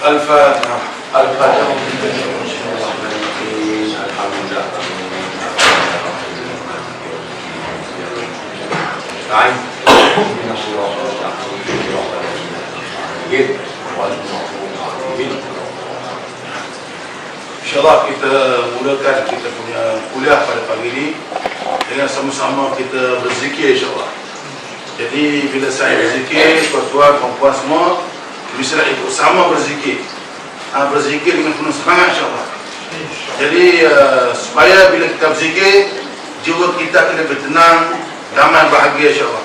الفاتحة. الفاتحة. InsyaAllah kita mulakan kita punya kuliah pada pagi ini dengan sama-sama kita berzikir insyaAllah. Jadi bila saya berzikir, tuan-tuan, perempuan semua bisa ikut sama berzikir. Berzikir dengan penuh semangat insyaAllah. Jadi supaya bila kita berzikir, jiwa kita kena bertenang, damai, bahagia insyaAllah.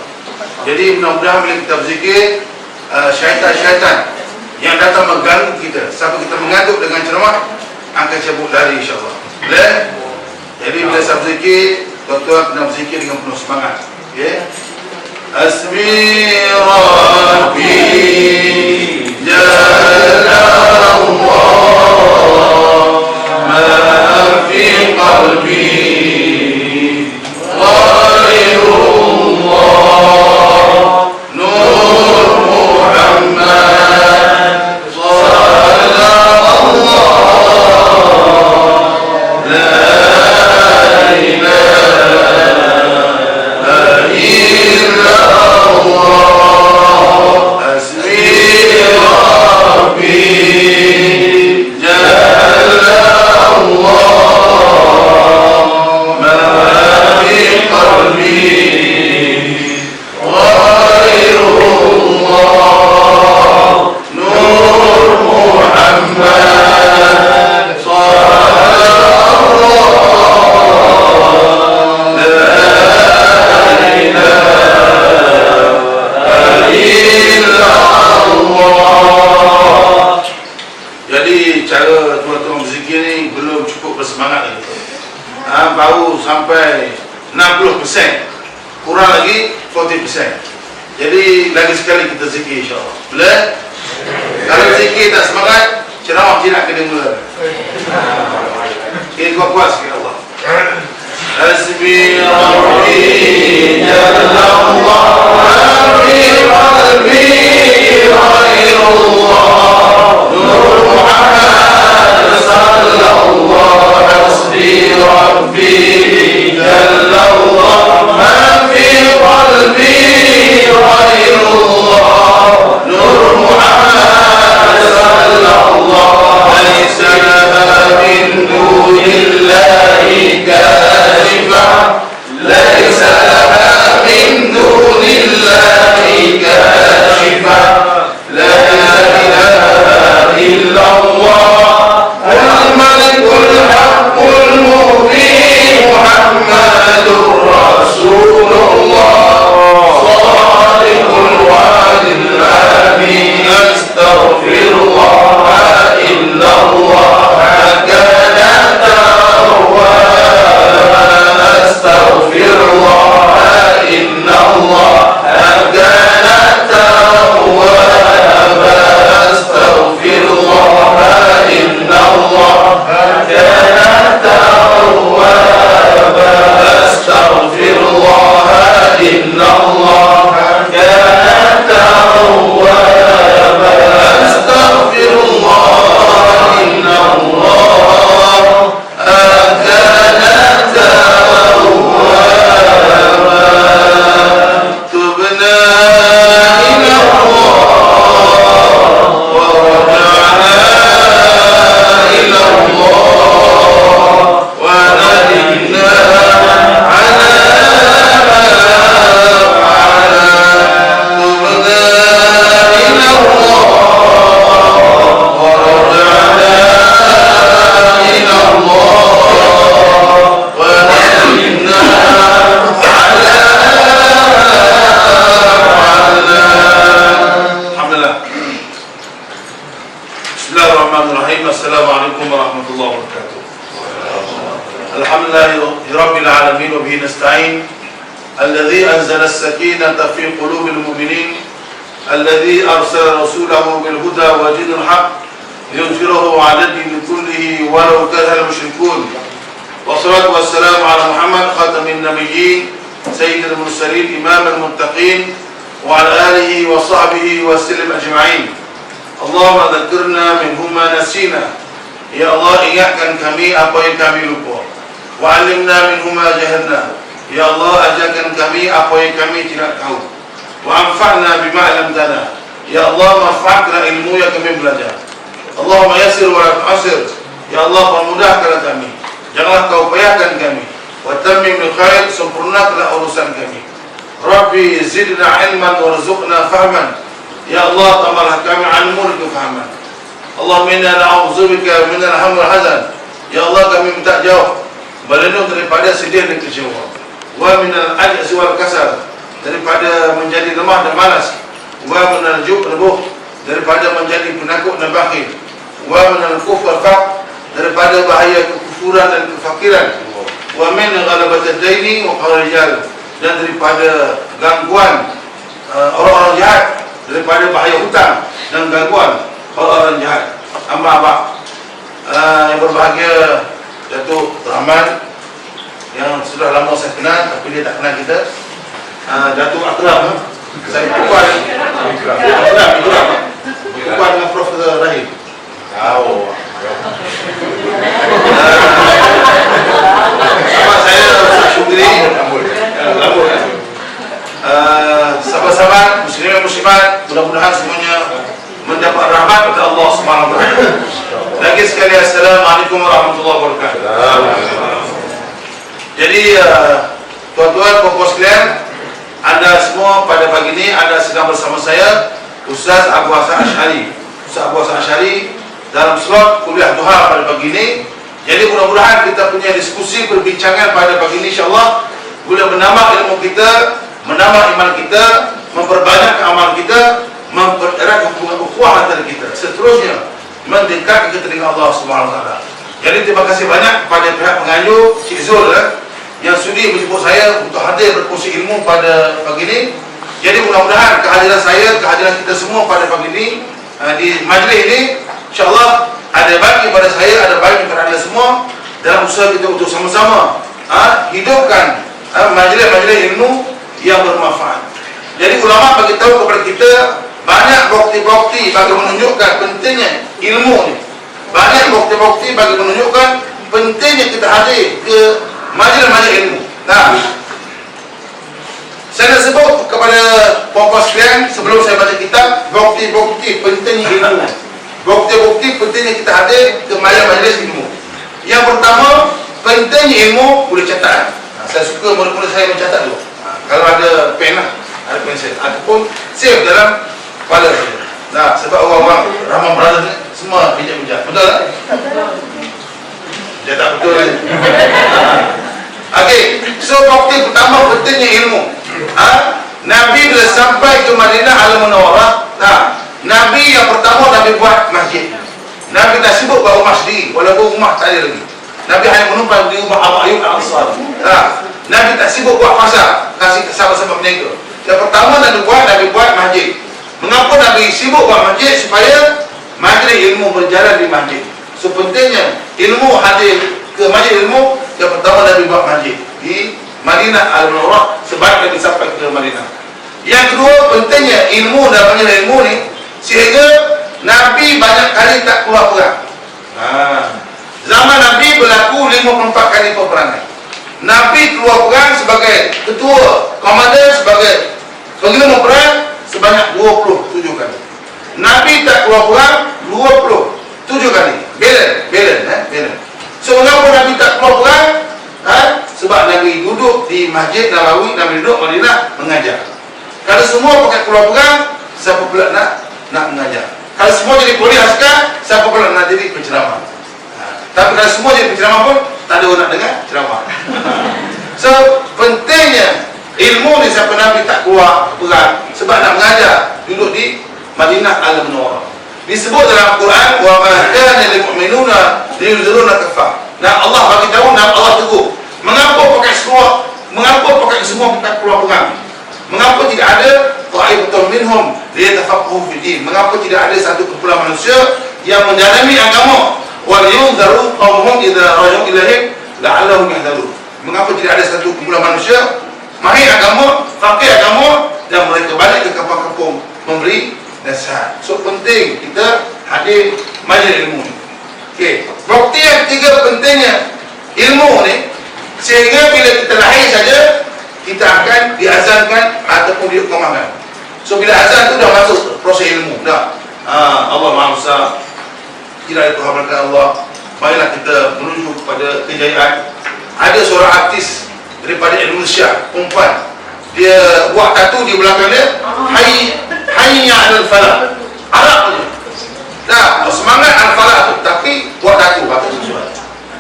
Jadi mudah-mudahan bila kita berzikir, syaitan-syaitan yang datang mengganggu kita, sampai kita mengantuk dengan ceramah, akan cabut lari insyaAllah. Boleh? Jadi bila saya berzikir, tuan-tuan kena berzikir dengan penuh semangat. Okay? Asmi Rabbi Jalla Allah ma fi qalbi ghairullah Nur Muhammad sallallahu la ilaha illallah asmi Rabbi Jalla Allah ma fi qalbi ghairullah Nur Muhammad sallallahu la ilaha illallah. Jadi cara tuan-tuan berzikir ni belum cukup bersemangat lagi. Baru sampai 60%, kurang lagi 40%. Jadi lagi sekali kita zikir insyaAllah. Boleh? Kalau zikir tak semangat, ceramah tidak kena mula. Ini kuat-kuat sikit Allah. Hasbi Rabbi Jalla Allah fi qalbi ghairullah Nur Muhammad sallallahu hasbi Rabbi Jalla Allah ma fi qalbi ghairullah Nur Muhammad sallallahu laysa laha min dunillahi kashifa laysa laha min dunillahi kashifa la ilaha illallah al-malikul haqqul mubin Muhammadur Rasulullah sadiqul wa'dil amin astaghfirullah illallah kana tawwab astaghfirullah innallah kana tawwab astaghfirullah innallah kana tawwab astaghfirullah innallah kana tawwab astaghfirullah innallah kana tawwab tubna ila Allah wa raja'na ila Allah wa nadimna ala ma fa'ala tubna ila Allah wa raja'na ila Allah wa nadimna ala Alhamdulillah. Bismillahirrahmanirrahim. Assalamualaikum warahmatullahi wabarakatuh. Alhamdulillah rabbil alamin wa bihi nasta'in. Alladhi anzala as-sakinata fi qulubil mu'minin. Alladhi arsala rasulahu bil huda wa dinil haqq liyudhhirahu 'ala ad-din kullihi walau karihal musyrikun. Wassalatu wassalamu ala Muhammad khatamin nabiyyin sayyidil mursalin imamil muttaqin wa ala alihi wa sahbihi wa sallam ajma'in. Allahumma dzakirna minhuma nasina. Ya Allah, ingatkan kami apa yang kami lupa. Wa 'allimna minhuma jahilna. Ya Allah, ajarkan kami apa yang kami tidak tahu. Wa anfa'na bima 'allamtana. Ya Allah, manfaatkan ilmu yang kami belajar. Allahumma yassir wa la tu'assir. Ya Allah, permudahkanlah kami, janganlah kau payahkan kami. Wa tammim bil khair, sempurnakanlah urusan kami. Rabbi zidna ilman warzuqna fahman. Ya Allah, tambahlah kami ilmu dan kefahaman. Allahumma inna na'udzubika minal hammi wal hazan. Ya Allah, kami minta jauh, berlindung daripada sedih dan kecewa. Wa minal ajzi wal kasal, daripada menjadi lemah dan malas. Wa minal jubn, daripada menjadi penakut dan bakhil. Wa minal kufr wal faqr, daripada bahaya kekufuran dan kefakiran. Wa min ghalabatid daini wa qahr rijal, dan daripada gangguan orang-orang jahat, daripada bahaya hutang dan gangguan orang-orang jahat. Amma ba'd. Yang berbahagia Datuk Rahman, yang sudah lama saya kenal tapi dia tak kenal kita. Datuk Akram, saya berkuat dengan Profesor Rahim. Sama saya Ustaz Syukri. Sahabat-sahabat muslimin dan muslimat, mudah-mudahan semuanya mendapat rahmat dari Allah Subhanahu wa taala. Lagi sekali, assalamualaikum warahmatullahi wabarakatuh. Jadi tuan-tuan, puan-puan sekalian, anda semua pada pagi ini anda sedang bersama saya, Ustaz Abu Hasan Asy'ari. Ustaz Abu Hasan Asy'ari dalam slot kuliah duha pada pagi ini. Jadi mudah-mudahan kita punya diskusi perbincangan pada pagi ini insya-Allah boleh menambah ilmu kita, menambah iman kita, memperbanyak amal kita, mempererat hubungan ukhuwah antara kita, seterusnya mendekat ke telinga Allah Subhanahu wa taala. Jadi terima kasih banyak kepada pihak penganjur Cik Zul yang sudi menjemput saya untuk hadir berkongsi ilmu pada pagi ini. Jadi mudah-mudahan kehadiran saya, kehadiran kita semua pada pagi ini di majlis ini insya-Allah ada baik kepada saya, ada baik kepada anda semua dalam usaha kita untuk sama-sama hidupkan majlis-majlis ilmu yang bermanfaat. Jadi ulama bagi tahu kepada kita banyak bukti-bukti bagi menunjukkan pentingnya ilmu ni. Banyak bukti-bukti bagi menunjukkan pentingnya kita hadir ke majlis-majlis ilmu. Nah, saya nak sebut kepada puan-puan sekalian sebelum saya baca kitab, bukti-bukti pentingnya ilmu. Bukti-bukti pentingnya kita hadir ke majlis-majlis ilmu. Yang pertama, pentingnya ilmu boleh catat. Saya suka mula-mula saya mencatat dulu. Kalau ada pena, ada pensel, ataupun save dalam kepala saya. Nah, sebab orang-orang Rahman Brothers ni semua bijak-bijak. Betul tak? Dia tak betul ni. Okey, so bukti pertama pentingnya ilmu. Nabi bila sampai ke Madinah Al-Munawwarah, Nabi yang pertama Nabi buat masjid. Nabi tak sibuk buat rumah sendiri, walaupun rumah tak ada lagi. Nabi hanya menumpang di rumah Abu Ayyub Al-Ansari. Nabi tak sibuk buat pasar, kasih sahabat-sahabat berniaga. Yang pertama Nabi buat masjid. Mengapa Nabi sibuk buat masjid? Supaya majlis ilmu berjalan di masjid. So pentingnya ilmu hadir ke majlis ilmu. Yang pertama Nabi buat masjid di Madinah Al-Munawwarah sebab Nabi sampai ke Madinah. Yang kedua, pentingnya ilmu dan majlis ilmu ni sehingga Nabi banyak kali tak keluar perang. Zaman Nabi berlaku 54 kali peperangan. Nabi keluar perang sebagai ketua, komandan, sebagai panglima perang sebanyak 27 kali. Nabi tak keluar perang 27 kali. Balance. So mengapa Nabi tak keluar perang? Sebab Nabi duduk di Masjid Nabawi, Nabi duduk Madinah mengajar. Kalau semua pakai keluar perang, siapa pula nak mengajar? Kalau semua jadi polis askar, siapa pula nak jadi penceramah? Tapi kalau semua jadi penceramah pun tak ada orang nak dengar ceramah. So pentingnya ilmu ni siapa Nabi tak keluar perang sebab nak mengajar, duduk di Madinah Al-Munawwarah. Disebut dalam Al-Quran, wa ma kana lil mu'minuna liyunziruna kaffah. Nah, Allah bagi tahu, Allah tegur. Mengapa pakai semua pakai keluar perang? Mengapa tidak ada ta'ifatun minhum liyatafaqahu fid din? Mengapa tidak ada satu kumpulan manusia yang mendalami agama? Wal yunzaru qaumuhum idza raja'u ilaihim la'allahum yahdharun. Mengapa tidak ada satu kumpulan manusia mahir agama, faqih agama, dan mereka balik ke kampung-kampung memberi nasihat. So penting kita hadir majlis ilmu ni. Okey, bukti yang ketiga pentingnya ilmu ni, sehingga bila kita lahir saja kita akan diazankan ataupun dihukumkan. So bila azan tu dah masuk proses ilmu dah. Allah Maha Besar, tidak ada Tuhan melainkan Allah. Baiklah kita menuju kepada kejayaan. Ada seorang artis daripada Indonesia, perempuan, dia buat tatu di belakang dia, hayya 'alal falah, Arab je. Dah semangat al-falah tu, tapi buat tatu patut sesuai.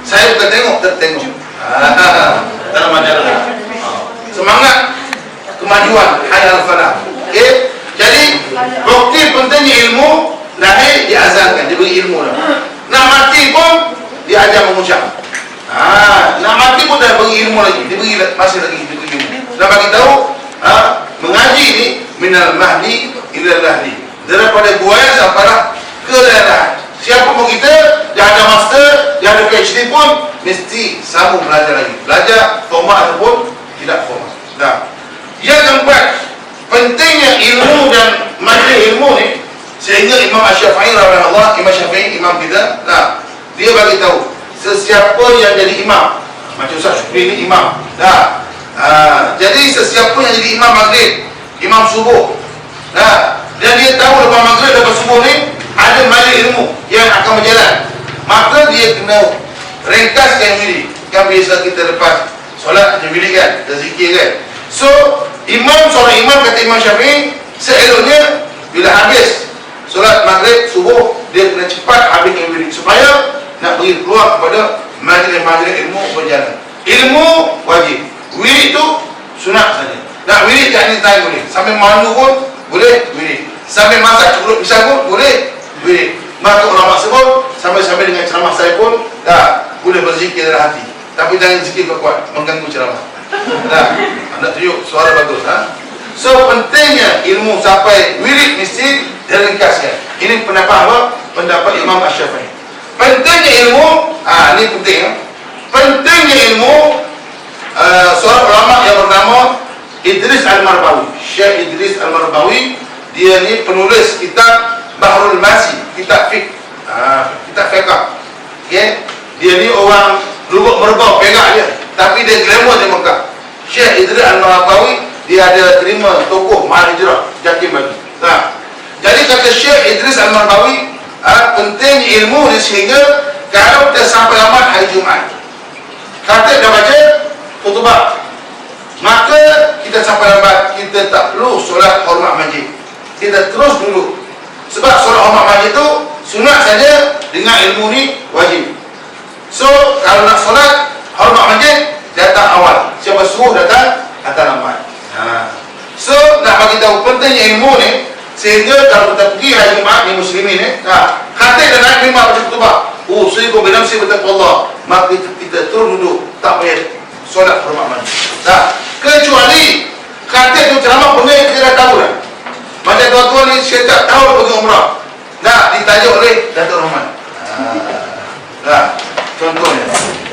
Saya bukan tengok, tertengok. Dalam majalah. Semangat kemajuan, hayya 'alal falah. Okey. Jadi bukti pentingnya ilmu, lahir diazankan, diberi ilmu dah. Nak mati pun diajar mengucap. Nak mati pun dah beri ilmu lagi, diberi masih lagi diberi ilmu. Dah bagi tahu, mengaji ni minal mahdi ila lahdi, daripada buaya sampailah ke daerah. Siapa pun kita, dia ada master, dia ada PhD pun mesti sambung belajar lagi. Belajar formal ataupun tidak formal. Dah. Yang keempat, pentingnya ilmu dan majlis ilmu ni, sehingga Imam Asy-Syafi'i rahimahullah, Imam Syafi'i, imam kita, dia bagi tahu sesiapa yang jadi imam, macam Ustaz Syukri ni imam, jadi sesiapa yang jadi imam maghrib, imam subuh, dan dia tahu lepas maghrib, lepas subuh ni ada majlis ilmu yang akan berjalan, maka dia kena ringkaskan diri. Kan biasa kita lepas solat macam bilik kan, kita zikir kan. So seorang imam kata Imam Syafi'i, seeloknya bila habis solat maghrib, subuh, dia kena cepat habiskan wirid supaya nak beri peluang kepada majlis-majlis ilmu berjalan. Ilmu wajib, wirid tu sunat saja. Nak wirid kat ni time boleh, sambil mandu pun boleh wirid, sambil masak cukup pisang pun boleh wirid. Maka ulama sebut sambil-sambil dengan ceramah saya pun boleh berzikir dalam hati, tapi jangan zikir kuat mengganggu ceramah. Anda tunjuk suara bagus. So pentingnya ilmu sampai wirid mesti diringkaskan. Ini pendapat apa? Pendapat Imam Asy-Syafi'i. Pentingnya ilmu, ini penting. Pentingnya ilmu, seorang ulama yang bernama Idris Al-Marbawi, Syekh Idris Al-Marbawi, dia ni penulis kitab Bahrul Masi, kitab fiqh, kitab fiqh. Okay? Dia ni orang Lubuk Merbau, Perak je, tapi dia glamour di Mekah. Syekh Idris Al-Marbawi, dia ada terima tokoh Mahal Hijrah Jakim bagi. Jadi kata Syekh Idris Al-Marbawi, penting ilmu ni sehingga kalau kita sampai lambat hari Jumaat, kata dah baca khutbah, maka kita sampai lambat, kita tak perlu solat hormat masjid, kita terus dulu. Sebab solat hormat masjid tu sunat saja, dengan ilmu ni wajib. So kalau nak solat hormat masjid, datang awal, siapa suruh datang lambat. So nak bagi tahu pentingnya ilmu ni, sehingga kalau kita pergi hari Jumaat ni muslimin ni, khatib dan naik mimbar baca khutbah, usikum binafsi bertaqwallah, maka kita terus duduk, tak payah solat hormat masjid. Kecuali khatib tu ceramah benda yang kita dah tahu dah. Macam tuan-tuan ni saya tak tahu pergi umrah, ditajuk oleh Datuk Rahman. Contohnya.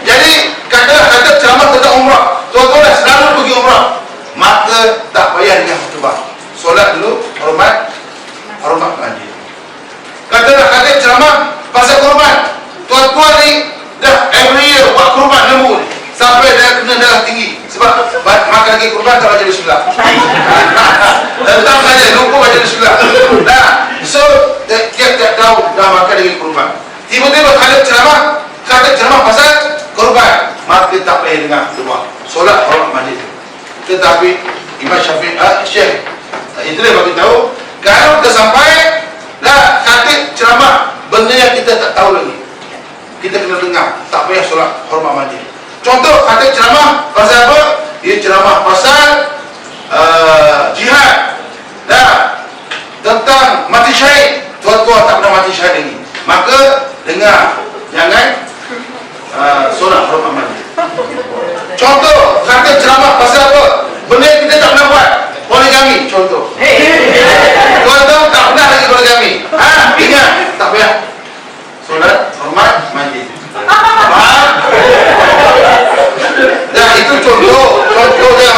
Jadi kata ceramah tentang umrah, tuan-tuan dah selalu pergi umrah, maka tak payah dengan khutbah, solat dulu hormat masjid. Kata ceramah pasal korban, tuan-tuan ni dah every year buat korban lembu ni, sampai dah kena darah tinggi sebab makan lagi korban tak baca bismillah. Tentang saja lupa baca bismillah. So tiap-tiap tahun dah makan lagi korban, tiba-tiba kata ceramah pasal korban, maka tak payah dengar khutbah, solat hormat masjid. Tetapi Imam Syafi'i, Syekh Idris bagi tahu, kalau kita sampai khatib ceramah benda yang kita tak tahu lagi, kita kena dengar, tak payah solat hormat masjid. Contoh, khatib ceramah pasal apa? Dia ceramah pasal jihad, tentang mati syahid. Tuan-tuan tak pernah mati syahid lagi, maka dengar, jangan solat hormat masjid. Contoh, khatib ceramah pasal apa? Benda yang kita tak pernah buat, poligami contoh. Tuan-tuan tak pernah lagi poligami, ingat, tak payah solat hormat masjid. Itu contoh jangan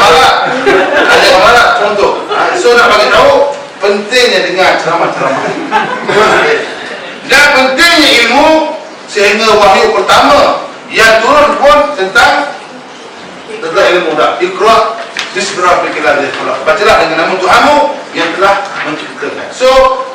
marah, contoh. So nak bagi tahu pentingnya dengan ceramah-ceramah. Dan pentingnya ilmu sehingga wahyu pertama yang turun pun tentang ilmu dah. Iqra bismi rabbikal ladzi khalaq. Bacalah dengan nama Tuhanmu yang telah menciptakan. So,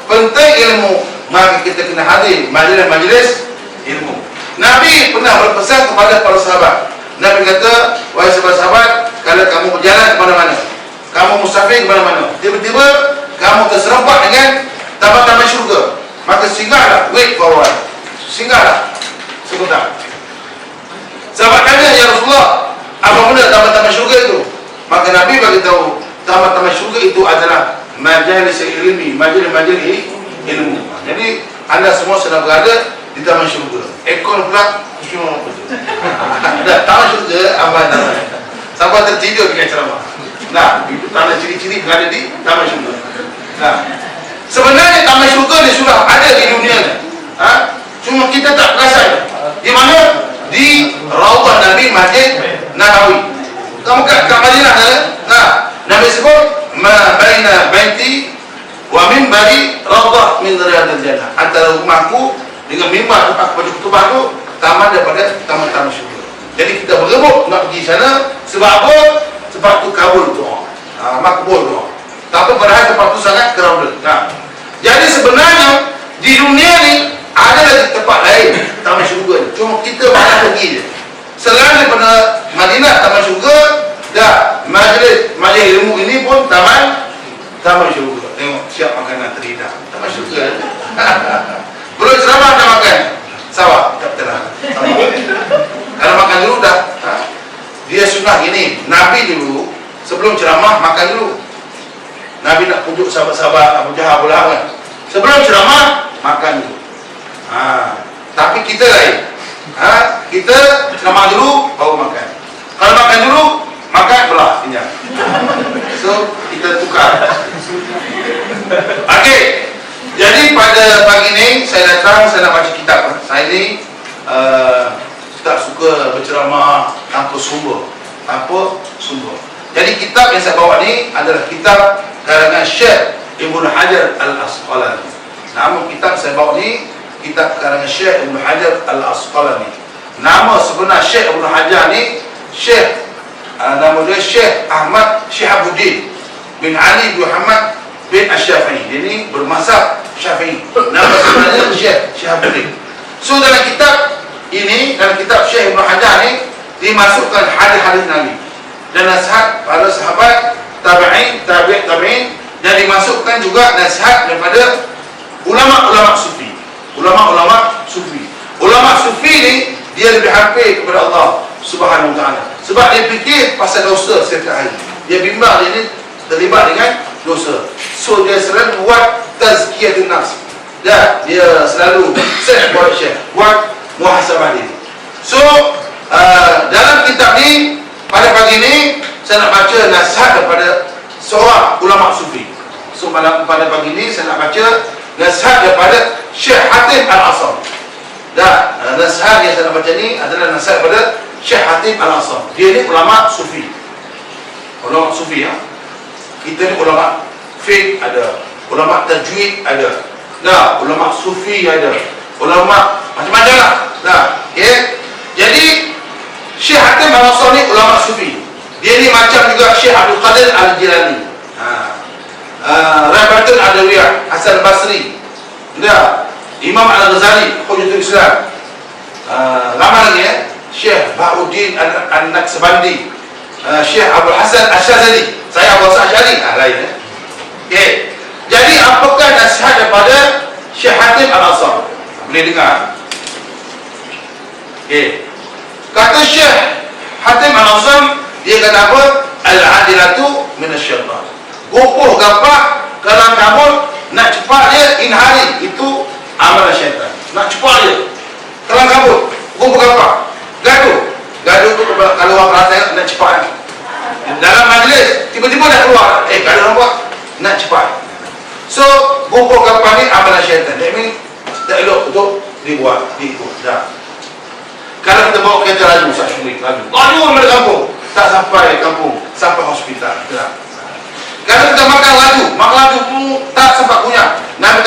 penting ilmu, maka kita kena hadir majlis-majlis ilmu. Nabi pernah berpesan kepada para sahabat. Nabi kata, wahai sahabat-sahabat, kalau kamu berjalan ke mana-mana, kamu musafir ke mana-mana, tiba-tiba kamu terserempak dengan taman-taman syurga, maka singgahlah, wait for a while, singgahlah sebentar. Sahabat tanya, ya Rasulullah, apa benda taman-taman syurga itu? Maka Nabi bagi tahu, taman-taman syurga itu adalah majalis ilmi, majalis ilmu. Jadi anda semua sedang berada di taman syurga. Ekor pula cuma apa tu? Taman syurga apa namanya? Sampai tertidur dengan ceramah. Nah, itu tanda ciri-ciri berada di taman syurga. Nah, sebenarnya taman syurga ni sudah ada di dunia ni. Cuma kita tak perasan. Di mana? Di Raudhah Nabi Masjid Nabawi. Kamu kat Madinah kan? Nah, Nabi sebut ma baina baiti wa minbari Raudhah min riyadil jannah. Antara rumahku dengan mimbar tempat pada khutbah tu taman daripada taman-taman syurga. Jadi kita berebut nak pergi sana sebab apa? Sebab tu kabul doa. Makbul doa. Tapi padahal tempat tu sangat crowded. Nah, jadi sebenarnya di dunia ni ada lagi tempat lain taman syurga ni. Cuma kita malah pergi je. Selain daripada Madinah taman syurga, dah majlis ilmu ini pun taman syurga. Tengok siap makanan terhidang. Taman syurga. Belum ceramah dah makan. Sawah tak tenang. Kalau makan dulu dah. Dia sunnah gini. Nabi dulu sebelum ceramah makan dulu. Nabi nak pujuk sahabat-sahabat Abu Jahal pula kan. Sebelum ceramah makan dulu. Tapi kita lain. Kita ceramah dulu baru makan. Kalau makan dulu makan belah kenyang. So kita tukar. Okey. Jadi pada pagi ni saya datang, saya nak baca kitab. Saya ni tak suka berceramah tanpa sumber. Jadi kitab yang saya bawa ni adalah kitab karangan Syekh Ibnu Hajar Al-Asqalani. Nama kitab saya bawa ni kitab karangan Syekh Ibnu Hajar Al-Asqalani. Nama sebenar Syekh Ibnu Hajar ni nama dia Syekh Ahmad Syihabuddin bin Ali bin Muhammad bin Asy-Syafi'i. Dia ni bermazhab Syafi'i. Nama sebenarnya Syekh Syihabuddin. So dalam kitab ini, dalam kitab Syekh Ibnu Hajar ni dimasukkan hadis-hadis Nabi dan nasihat para sahabat, tabi'in, tabi'in, dan dimasukkan juga nasihat daripada ulama-ulama sufi. Ulama-ulama sufi ni dia lebih hampir kepada Allah Subhanahu wa taala. Sebab dia fikir pasal dosa setiap hari. Dia bimbang dia ni terlibat dengan dosa. So dia selalu buat tazkiyatun nafs. Dan dia selalu self-correction, buat muhasabah diri. So dalam kitab ni pada pagi ni saya nak baca nasihat daripada seorang ulama sufi. So pada pagi ni saya nak baca nasihat daripada Syekh Hatim Al-Asam. Dan nasihat yang saya nak baca ni adalah nasihat daripada Syekh Hatim Al-Asam. Dia ni ulama sufi. Ulama sufi ya. Kita ni ulama fiqh ada, ulama tajwid ada. Nah, ulama sufi ada. Ulama macam-macam lah. Nah, okay. Jadi Syekh Hatim Al-Asam ni ulama sufi. Dia ni macam juga Syekh Abdul Qadir Al-Jilani. Rabatul Adawiyah, Hasan Basri. Dah, Imam Al-Ghazali, Hujjatul Islam. Lama lagi ya. Syekh Bahuddin An-Naqsbandi, Syekh Abdul Hasan Asy-Syadzali. Saya Abu Hasan Asy'ari lain ya. Okey. Jadi apakah nasihat daripada Syekh Hatim Al-Asam? Boleh dengar. Okey. Kata Syekh Hatim Al-Asam, dia kata apa? Al-adilatu minasyaitan. Gopoh gapak kalau kamu nak cepat dia inhari, itu amalan syaitan. Nak cepat dia kelang kabut, gopoh gapak, gaduh tu kalau orang perhatian nak cepat. Dalam majlis tiba-tiba dah keluar, gaduh nampak nak cepat. So gopoh gapak ni amalan syaitan. That means tak elok untuk dibuat, diikut dah. Kalau kita bawa kereta laju, laju dari kampung, tak sampai kampung, sampai hospital. Kalau kita makan laju tak sempat punya,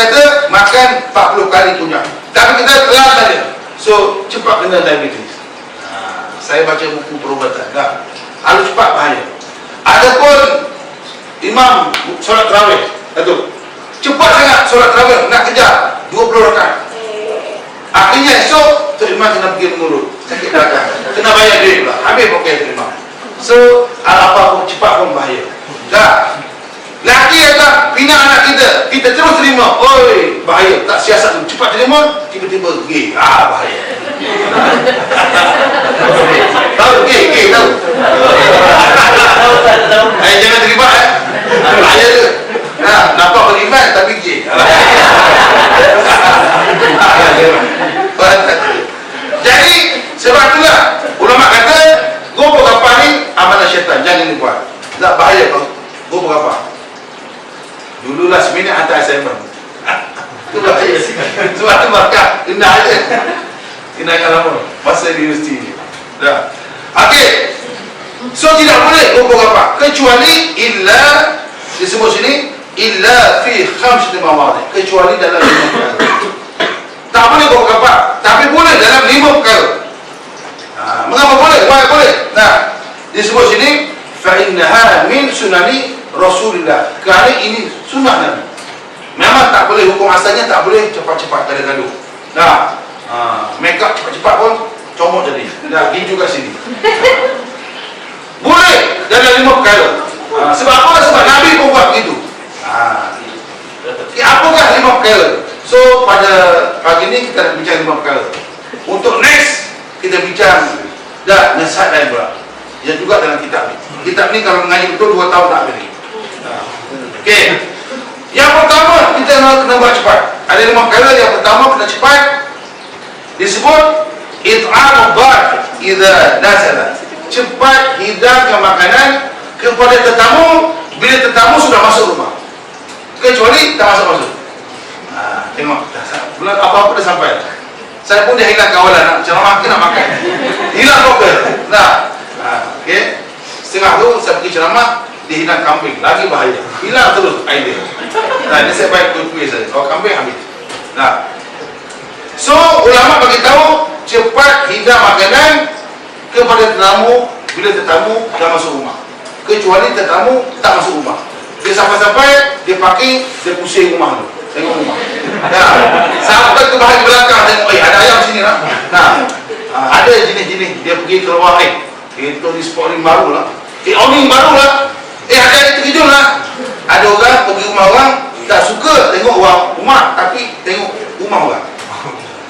kata makan 40 kali punya, tapi kita telan saja, so cepat kena diabetes. Saya baca buku perubatan, harus cepat bahaya. Adapun imam solat tarawih, cepat sangat solat tarawih, nak kejar 20 rakaat. Akhirnya esok Tok Imam kena pergi mengurut, sakit belakang, kena bayar duit pula, habis pakai Tok Imam. So apa pun cepat pun bahaya. Laki kata bina anak kita terus terima, oi bahaya, tak siasat tu, cepat terima, tiba-tiba gay, bahaya. Tahu gay tahu. Jangan terima bahaya tu. Nampak beriman tapi gay. Jadi sebab itulah ulama kata gopok apa ni amalan syaitan, jangan buat. Tak bahaya kau. Gopok apa? Dulu last minute hantar assignment. Itu bahaya sih. Sebab tu markah kena aja. Kena yang lama masa di universiti ni. Dah. Okey. So tidak boleh gopok apa kecuali illa disebut sini illa fi khamsati mawadhi, kecuali dalam 5 perkara. Tak boleh bawa kapal, tapi boleh dalam 5 perkara. Mengapa boleh? Why boleh? Disebut sini fa innaha min sunani Rasulullah. Kerana ini sunnah Nabi. Memang tak boleh, hukum asalnya tak boleh cepat-cepat gaduh-gaduh. Make up cepat-cepat pun comot jadi. Pergi juga sini. Boleh dalam 5 perkara. Sebab apa? Sebab Nabi pun buat begitu. Apakah 5 perkara? So pada pagi ni kita nak bincang 5 perkara. Untuk next kita bincang nasihat lain pula, yang juga dalam kitab ni. Kitab ni kalau mengaji betul 2 tahun tak habis. Okey. Yang pertama kita kena buat cepat. Ada 5 perkara. Yang pertama kena cepat. Disebut it'amud dhar idza nazala. Cepat hidangkan makanan kepada tetamu bila tetamu sudah masuk rumah. Kecuali tak masuk-masuk. Tengok, bulan apa-apa dah sampai. Saya pun dah hilang kawalan, nak ceramah ke nak makan. Hilang fokus. Okey. Setengah tu saya pergi ceramah, dia hilang kambing, lagi bahaya. Hilang terus idea. Ini saya baik kuih saja. Kalau kambing habis. So ulama bagi tahu cepat hidang makanan kepada tetamu bila tetamu dah masuk rumah. Kecuali tetamu tak masuk rumah. Dia sampai-sampai dia pakai, dia pusing rumah tu. Tengok rumah. Sampai ke bahagian belakang tengok, ada ayam sini lah. Ada jenis-jenis dia pergi keluar, itu di spotting baru lah. Owning baru lah. Ada terkejut lah. Ada orang pergi rumah orang tak suka tengok rumah, tapi tengok rumah orang.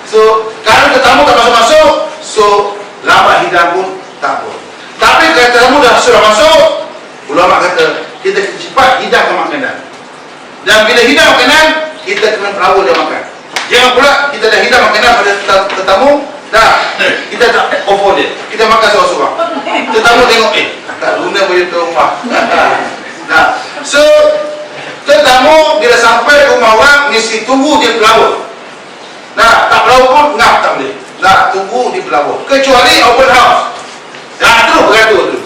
So kalau tetamu tak masuk-masuk, so lambat hidang pun tak apa. Tapi kalau tetamu dah sudah masuk, ulama kata kita cepat hidangkan makanan. Dan bila hidang makanan, kita kena perahu dia makan. Jangan pula kita dah hidang makanan pada tetamu, kita tak offer dia, kita makan seorang-seorang. Tetamu tengok, tak guna boleh ke rumah. So tetamu bila sampai rumah orang, mesti tunggu dia perahu. Tak perahu pun ngap tak boleh. Tunggu di perahu. Kecuali open house. Terus beratur tu.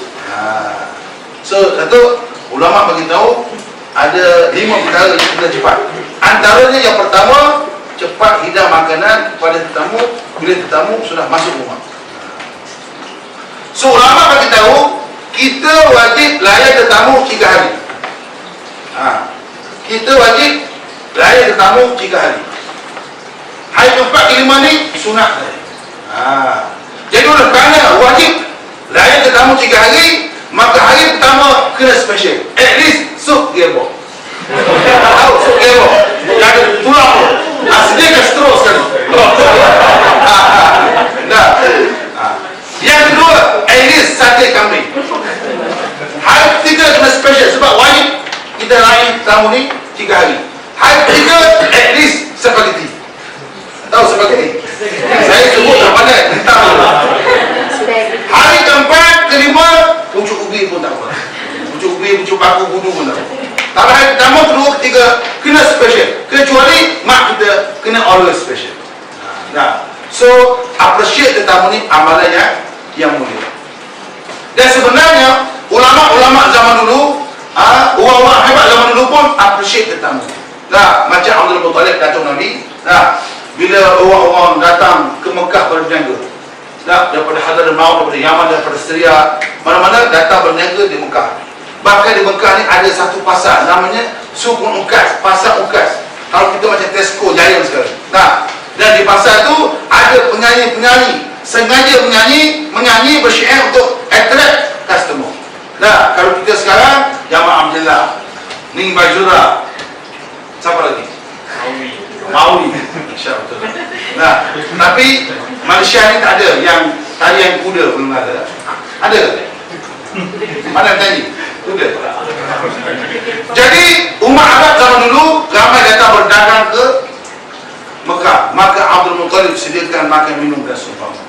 So satu ulama bagi tahu ada 5 perkara yang kena cepat. Antaranya yang pertama, cepat hidang makanan kepada tetamu bila tetamu sudah masuk rumah. So ulama bagi tahu kita wajib layan tetamu 3 hari. Kita wajib layan tetamu 3 hari. Hari keempat ke 5 ni sunat saja. Jadi oleh kerana wajib layan tetamu 3 hari, maka hari pertama kena special. At least sup gearbox. Tahu sup gearbox? Ada tulang tu. Sediakan straw sekali. Yang kedua, at least sate kambing. Hari ketiga kena special sebab wajib kita layan tamu ni 3 hari. Hari ketiga, at least spaghetti. Tahu spaghetti? Saya sebut tak pandai. Hari keempat, kelima, pucuk ubi pun tak apa. Pucuk ubi, pucuk paku, budu pun tak apa. Tapi hari pertama, kedua, ketiga kena special. Kecuali mak kita kena always special. So appreciate tetamu ni amalan yang mulia. Dan sebenarnya ulama-ulama zaman dulu, orang-orang hebat zaman dulu pun appreciate tetamu. Nah, macam Abdul Muttalib datuk Nabi. Nah, bila orang-orang datang ke Mekah berniaga, nah, daripada Hadramaut, daripada Yaman, daripada Syria, mana-mana datang berniaga di Mekah. Bahkan di Mekah ni ada satu pasar namanya Sukun Ukas, pasar Ukas. Kalau kita macam Tesco Giant sekarang. Nah, dan di pasar tu ada penyanyi-penyanyi sengaja menyanyi bersyair untuk attract customer. Nah, kalau kita sekarang Jamal Abdullah, Ning Bajura, siapa lagi? Maui. Insya betul. Nah, tapi Malaysia ni tak ada yang tarian kuda, belum ada. Ada? Mana tadi? Kuda. Jadi umat Arab zaman dulu ramai datang berdagang ke Mekah. Maka Abdul Muttalib sediakan makan minum dan seumpama.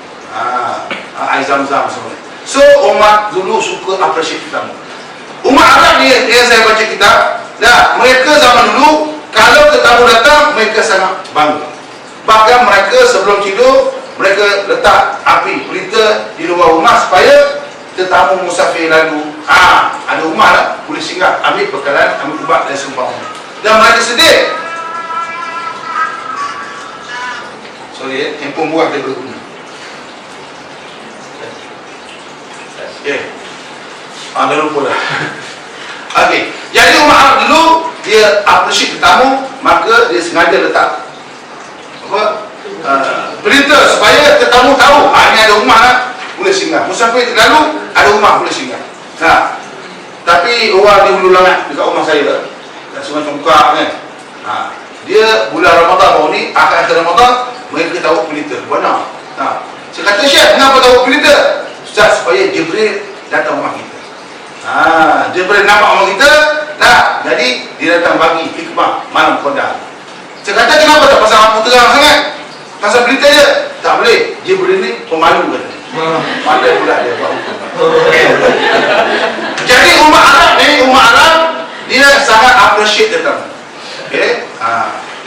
Air zam-zam semua. So umat dulu suka appreciate kita. Umat Arab ni yang saya baca kitab, dah mereka zaman dulu kalau tetamu datang mereka sangat bangga. Bahkan mereka sebelum tidur mereka letak api pelita di luar rumah supaya tetamu musafir lalu ada rumah lah, boleh singgah ambil bekalan, ambil ubat dan seumpama. Dan mereka sedih. Sorry, handphone buah dia berguna. Dah lupa dah. Okey, jadi umat Arab dulu dia appreciate tetamu, maka dia sengaja letak berita supaya tetamu tahu ni ada rumah lah, boleh singgah. Musafir lalu ada rumah boleh singgah. Nah, tapi orang di Hulu Langat dekat rumah saya kat Sungai Congkak kan. Dia bulan Ramadan baru ni, akhir Ramadan mereka tahu berita. Benar. Saya kata, Syekh, kenapa tahu berita? Ustaz, supaya Jibril datang rumah kita. Jibril nampak rumah kita, jadi dia datang bagi hikmah malam kodang. Saya kata, kenapa tak pasal lampu terang sangat? Pasal berita je. Tak boleh. Jibril ni pemalu kata. Pandai pula dia buat hukum. Jadi umat Arab dia sangat appreciate tetamu. Okay?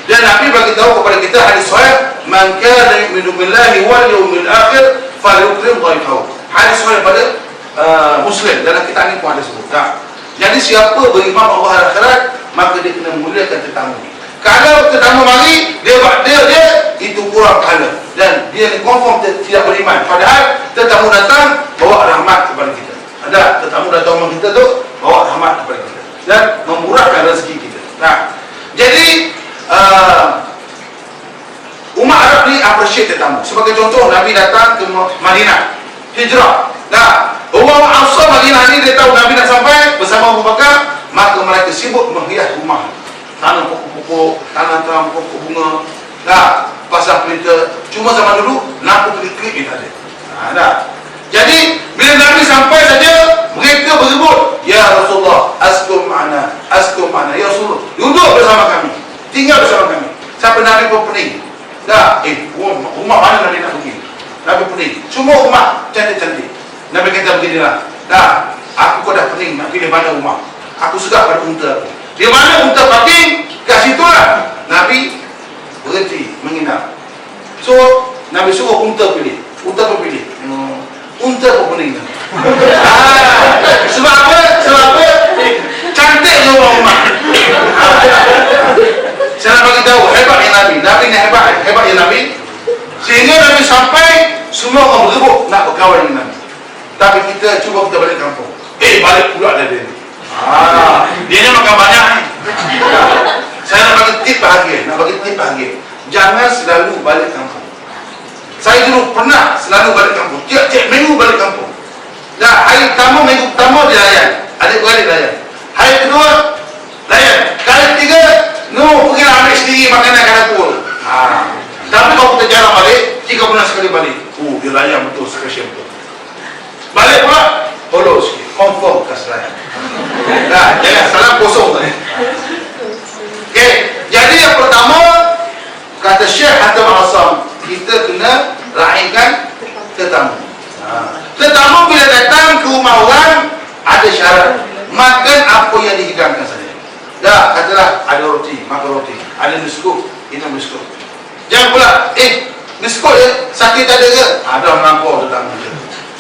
Dan Nabi bagi tahu kepada kita hadis sahih, man kana yu'minu billahi wal yawmil akhir falyukrim dhaifahu. Hadis sahih pada Muslim, dalam kitab ni pun ada sebut. Jadi siapa beriman Allah akhirat, maka dia kena muliakan tetamu. Kalau tetamu mari dia itu kurang pahala dan dia confirm tidak beriman. Padahal tetamu datang bawa rahmat kepada kita. Ada tetamu datang rumah kita tu bawa rahmat kepada kita dan memurahkan rezeki kita. Jadi umat Arab ni appreciate tetamu. Sebagai contoh, Nabi datang ke Madinah, hijrah. Orang Ansar Madinah ni dia tahu Nabi dah sampai bersama Abu Bakar, maka mereka sibuk menghias rumah. Tanam pokok-pokok, tanam pokok bunga, pasang pelita. Cuma zaman dulu lampu klik-klik ni tak ada. Jadi bila Nabi sampai saja mereka berebut, ya Rasulullah, askum ma'ana, ya Rasulullah, duduk bersama kami, tinggal bersama kami. Sampai Nabi pun pening. Rumah mana Nabi nak pergi? Nabi pening. Semua rumah cantik-cantik. Nabi kata beginilah, aku kau dah pening nak pilih mana rumah. Aku sedap pada unta aku. Di mana unta parking, kat situlah Nabi berhenti menginap. So Nabi suruh unta pilih. Unta pun pilih. Unta pun pening. Sebab apa? Cantik je rumah. Saya nak bagi tahu hebatnya Nabi. Nabi ni hebatnya Nabi. Sehingga Nabi sampai semua orang berebut nak berkawan dengan Nabi. Tapi kita cuba kita balik kampung. Balik pula dah dia. Dia ni makan banyak ni. Saya nak bagi tip bahagia. Jangan selalu balik kampung. Saya dulu pernah selalu balik kampung. Tiap-tiap minggu balik kampung. Hari pertama, minggu pertama dia layan. Adik-beradik layan. Hari kedua layan. Kali ketiga, pergilah ambil sendiri makanan kat dapur. Tapi kalau kita jarang balik, 3 bulan sekali balik. Dia layan betul, sekalian betul. Balik pula, follow sikit. Confirm kas layan. Jangan salam kosong tadi. Okay. Jadi yang pertama, kata Syekh Hatim Al-Asam, kita kena raikan tetamu. Tetamu bila datang ke rumah orang, ada syarat. Makan apa yang dihidangkan saja. Katalah ada roti, makan roti. Ada biskut, minum biskut. Jangan pula, biskut je, sakit tak ada ke? Ada melampau tetamu je.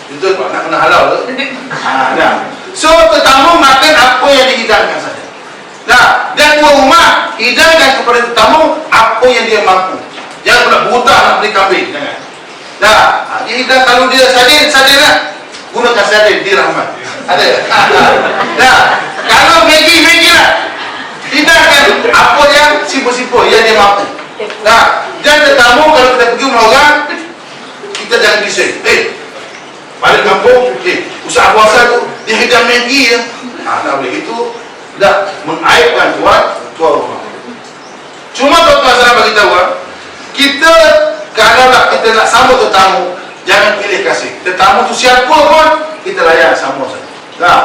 Itu nak kena halal ke? So tetamu makan apa yang dihidangkan saja. Nah, dan tuan rumah hidangkan kepada tetamu apa yang dia mampu. Jangan pula buta nak beli kambing, jangan. Nah, dia hidang kalau dia sadin lah. Gunakan sadin di rahmat. Ada. Nah, kalau Maggi lah. Hidangkan apa yang simpul-simpul yang dia mampu. Nah, dan tetamu kalau kita pergi rumah orang, kita jangan bising. Balik kampung, usaha puasa tu dia hidang Maggi ya. Tak boleh itu. Dah mengaibkan tuan rumah. Cuma tuan-tuan saya bagi tahu, kita kalau kita nak sambut tetamu, jangan pilih kasih. Tetamu tu siapa pun kita layan sama saja. Nah,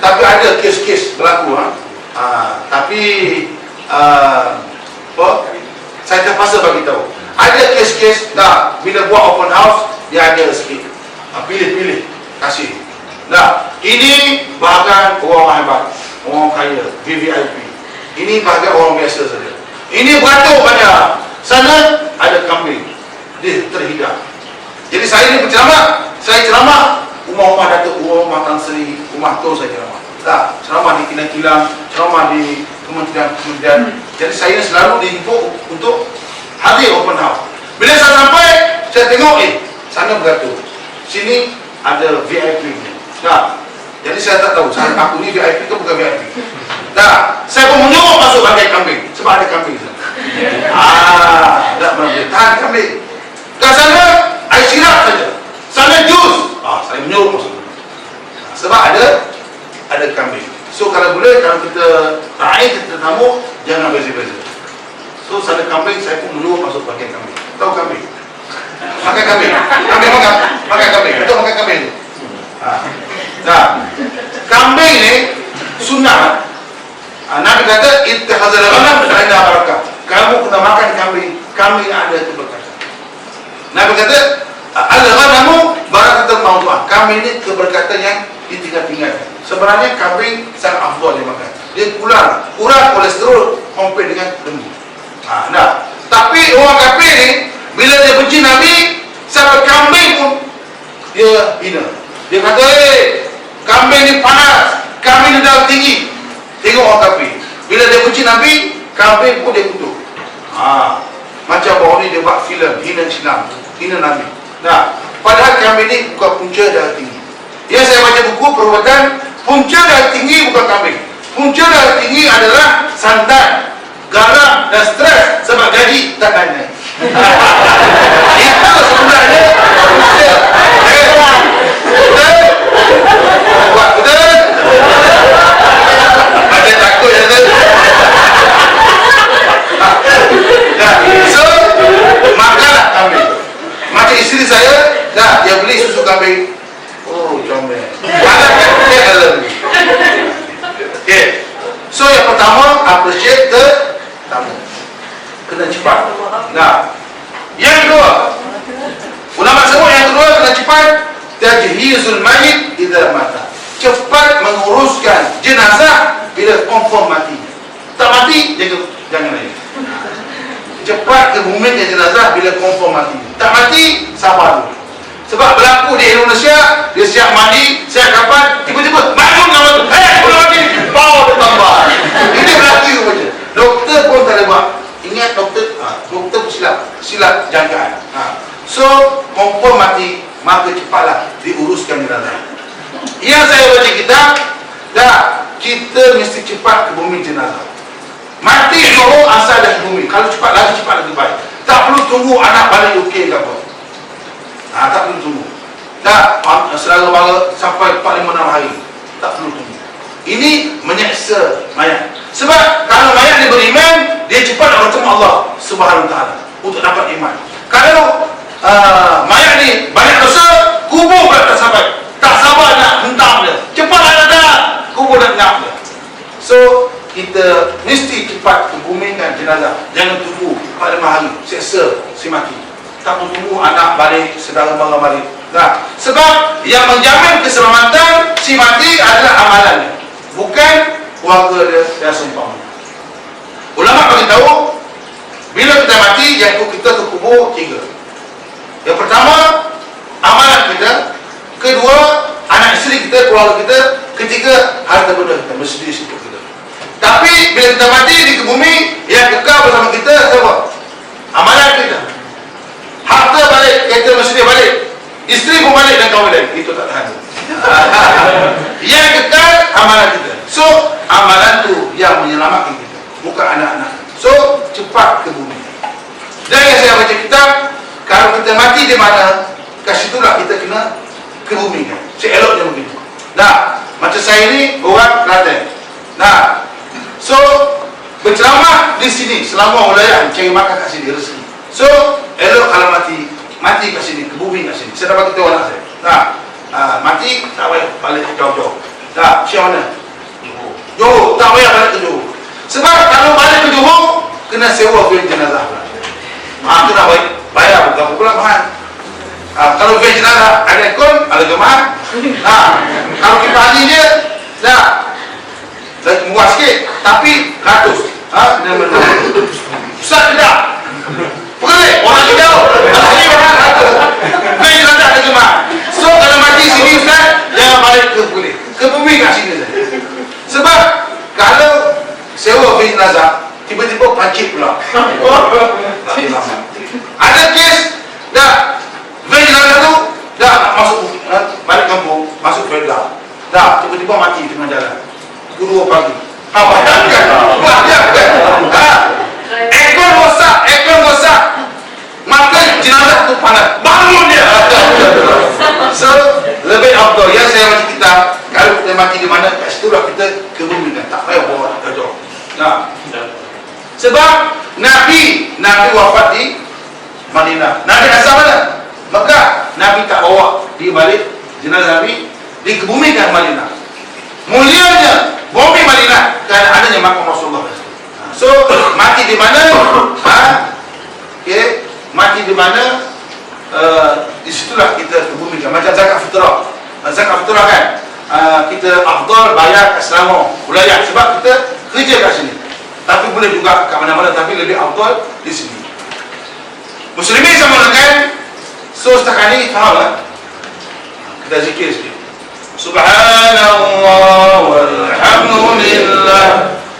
tapi ada kes-kes berlaku tapi saya terpaksa bagi tahu. Ada kes-kes bila buat open house dia ada sikit. Pilih-pilih kasih. Nah, ini bahagian orang hebat. Orang kaya, VVIP. Ini bahagian orang biasa saja. Ini beratur banyak. Sana ada kambing. Dia terhidang. Jadi saya ni berceramah. Saya ceramah rumah-rumah Datuk, rumah Tan Sri, rumah tu saya ceramah. Ceramah di kilang-kilang, ceramah di kementerian-kementerian. Jadi saya selalu dihimpuk untuk hadir open house. Bila saya sampai, saya tengok sana beratur. Sini ada VIP. Jadi saya tak tahu aku ni VIP ke bukan VIP. Saya pun menyuruh masuk bagai kambing sebab ada kambing sana. Tak boleh tahan kambing. Kat sana air sirap saja. Sana jus. Saya menyuruh masuk. Sebab ada kambing. So kalau boleh kalau kita raih kita tamu jangan beza-beza. So sana kambing saya pun menyuruh masuk bagai kambing. Tahu kambing? Makan kambing. Kambing makan kambing. Betul makan kambing tu. Kambing ni sunnah. Nabi kata ittakhazal ghanam fa inna barakah. Kamu kena makan kambing ada keberkatan. Nabi kata al-ghanamu barakatul mawdu'ah. Kambing ni keberkatan yang ditinggal-tinggalkan. Sebenarnya kambing sangat afdal dia makan. Dia kurang kolesterol compare dengan lembu. Tapi orang kafir ni bila dia benci Nabi sampai kambing pun dia hina. Dia kata, kambing ni panas, kambing ni darah tinggi. Tengok orang kafir. Bila dia benci Nabi, kambing pun dia kutuk. Macam bahawa ni dia buat filem hina Islam, hina Nabi. Padahal kambing ni bukan punca darah tinggi. Yang saya baca buku perubatan, punca darah tinggi bukan kambing. Punca darah tinggi adalah santan, garam dan stres sebab gaji tak naik. Itu sebenarnya punca. Betul? Macam takut ya tu. So, makanlah kambing. Macam isteri saya, dia beli susu kambing. Comel. Dia alam. Okay. So yang pertama, appreciate tamu. Kena cepat. Yang kedua, ulama sebut yang kedua kena cepat. Tajhizul mayit idza mata. Cepat menguruskan jenazah bila confirm mati. Tak mati, jangan lagi. Cepat kebumikan jenazah bila confirm mati. Tak mati, sabar dulu. Sebab berlaku di Indonesia, dia siap mandi, siap kapan, tiba-tiba bangun kawan tu. Boleh mati, bawa dia tambah. Ini berlaku saja. Doktor pun tak boleh buat. Ingat doktor pun silap jangkaan. So, confirm mati, maka cepatlah diuruskan jenazah. Yang saya baca kitab, kita mesti cepat ke bumi jenazah. Mati dulu asal dah ke bumi. Kalau cepat lagi baik. Tak perlu tunggu anak balik UK ke apa. Tak perlu tunggu. Selama sampai 4-5 hari. Tak perlu tunggu. Ini menyeksa mayat. Sebab kalau mayat dia beriman, dia cepat nak bertemu Allah Subhanahu Wa Taala untuk dapat iman. Kalau mayat ni banyak dosa, kubur pula tak sabar. Tak sabar nak hentam dia. Cepatlah datang. Kubur nak ngap dia. So, kita mesti cepat kebumikan jenazah. Jangan tunggu 4-5 hari. Seksa si mati. Tak tunggu anak balik, saudara mara balik. Sebab yang menjamin keselamatan si mati adalah amalannya, bukan keluarga dia dan seumpamanya. Ulama bagi tahu, bila kita mati, yang kita ke kubur 3. Yang pertama, amalan kita. Kedua, anak isteri kita, keluarga kita. Ketiga, harta benda kita, mesti disebut kita. Tapi bila kita mati di bumi, yang kekal bersama kita siapa? Amalan kita. Harta balik, kereta mesin balik, isteri pun balik dan kau balik. Itu tak tahan. Yang kekal amalan kita. So amalan tu yang menyelamatkan kita, bukan anak-anak. So cepat ke bumi. Dan yang saya baca kitab, kalau kita mati di mana, kat situlah kita kena ke bumi kan. Seeloknya begitu. Nah, macam saya ni orang Kelantan. Nah, so berceramah di sini selama wilayah cari makan kat sini rezeki. So elok kalau mati kat sini, ke bumi kat sini. Saya dapat beritahu anak saya. Nah, mati tak payah balik ke jauh-jauh. Nah, siapa mana? Johor, tak payah balik ke Johor. Sebab kalau balik ke Johor kena sewa van jenazah. Kena bayar berapa pula mahal. Kalau van jenazah ada aircon, ada gemahan. Kalau kita ahli dia, lagi murah sikit, tapi ratus. Ustaz tidak. Boleh, orang jauh. Asli orang ratus. Van jenazah ada gemahan. So kalau mati sini Ustaz, jangan balik ke boleh. Ke bumi kat sini saja. Sebab kalau sewa van jenazah, tiba-tiba pancit pula. Ada kes dah van jenazah tu dah nak masuk balik kampung, masuk kereta. Dah tiba-tiba mati tengah jalan. Pukul 2 pagi. Bayangkan. Ekor rosak. Maka jenazah tu panas. Bangun dia. So lebih afdal yang saya baca kitab, kalau kita mati di mana, kat situlah kita ke bumi kan. Tak payah bawa ke jauh. Sebab Nabi wafat di Madinah. Nabi asal mana? Mekah. Nabi tak bawa di balik jenazah Nabi, dikebumikan Madinah. Mulianya bumi Madinah kerana adanya makam Rasulullah. So mati di mana? Mati di mana? Di situlah kita kebumikan. Macam zakat fitrah. Zakat fitrah kan? Kita afdal bayar kat Selangor wilayah sebab kita kerja kat sini. Tapi boleh juga kat mana-mana, tapi lebih afdal di sini. Muslimin sama dengan. So setakat ni faham lah. Kita zikir sikit. Subhanallah walhamdulillah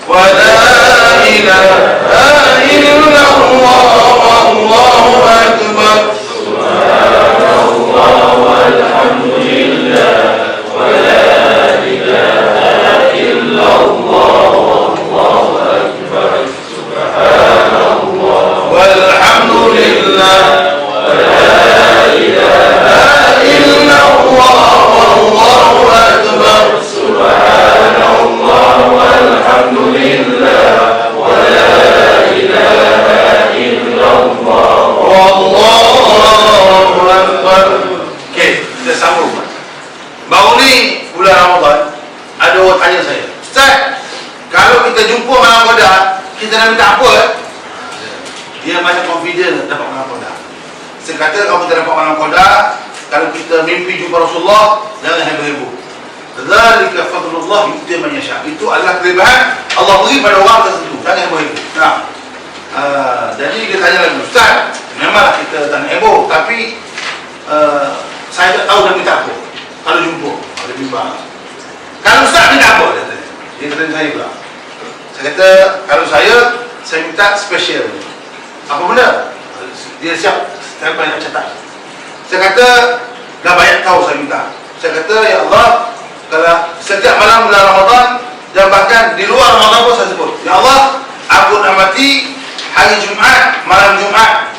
wa la ilaha illallah wallahu akbar. Subhanallah walhamdulillah wa la ilaha illallah wallahu akbar. Subhanallah walhamdulillah wa la ilaha illallah wallahu akbar. Subhanallah walhamdulillah wa la ilaha illallah wallahu akbar. Okey, kita sambung. Baru ni bulan Ramadan, ada orang tanya saya, Ustaz, kalau kita jumpa malam qada, kita nak minta apa? Dia macam confident dapat malam qada. Saya kata kalau kita dapat malam qada, kalau kita mimpi jumpa Rasulullah, jangan heboh-heboh. Dzalika fadlullah yu'ti man yasha. Itu adalah kelebihan Allah beri pada orang tertentu. Jangan heboh-heboh. Jadi dia tanya lagi, Ustaz, memanglah kita tak nak heboh, tapi saya tak tahu nak minta apa. Kalau jumpa, ada bimbang. Kalau Ustaz minta apa? Dia kata saya pula. Saya kata, kalau saya minta special. Apa benda? Dia siap, saya banyak catat. Saya kata, dah banyak tahu saya minta. Saya kata, ya Allah, kalau setiap malam bulan Ramadan, dan bahkan di luar Ramadan pun saya sebut, ya Allah, aku nak mati hari Jumaat, malam Jumaat,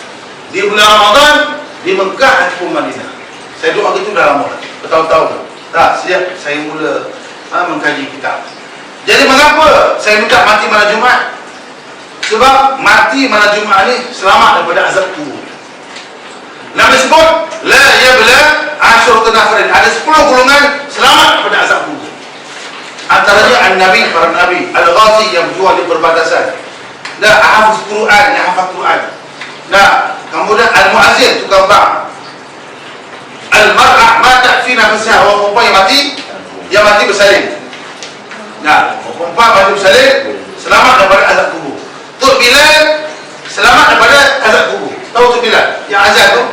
di bulan Ramadan, di Mekah ataupun Madinah. Saya doa gitu dah lama, bertahun-tahun. Sejak saya mula mengkaji kitab. Jadi mengapa saya minta mati malam Jumaat? Sebab mati malam Jumaat ni selamat daripada azab kubur. Nabi sebut la yabla asyuratu nafarin, ada 10 golongan selamat daripada azab kubur. Antaranya an-nabi, para nabi, al-ghazi yang berjuang di perbatasan, hafiz Quran, yang hafal Quran. Kemudian al-muazzin, tukang bang. Al-mar'ah mata fi nafsiha, orang perempuan yang mati bersalin. Perempuan mati bersalin selamat daripada azab kubur. Tok Bilal selamat daripada azab kubur. Tahu Tok Bilal yang azab tu?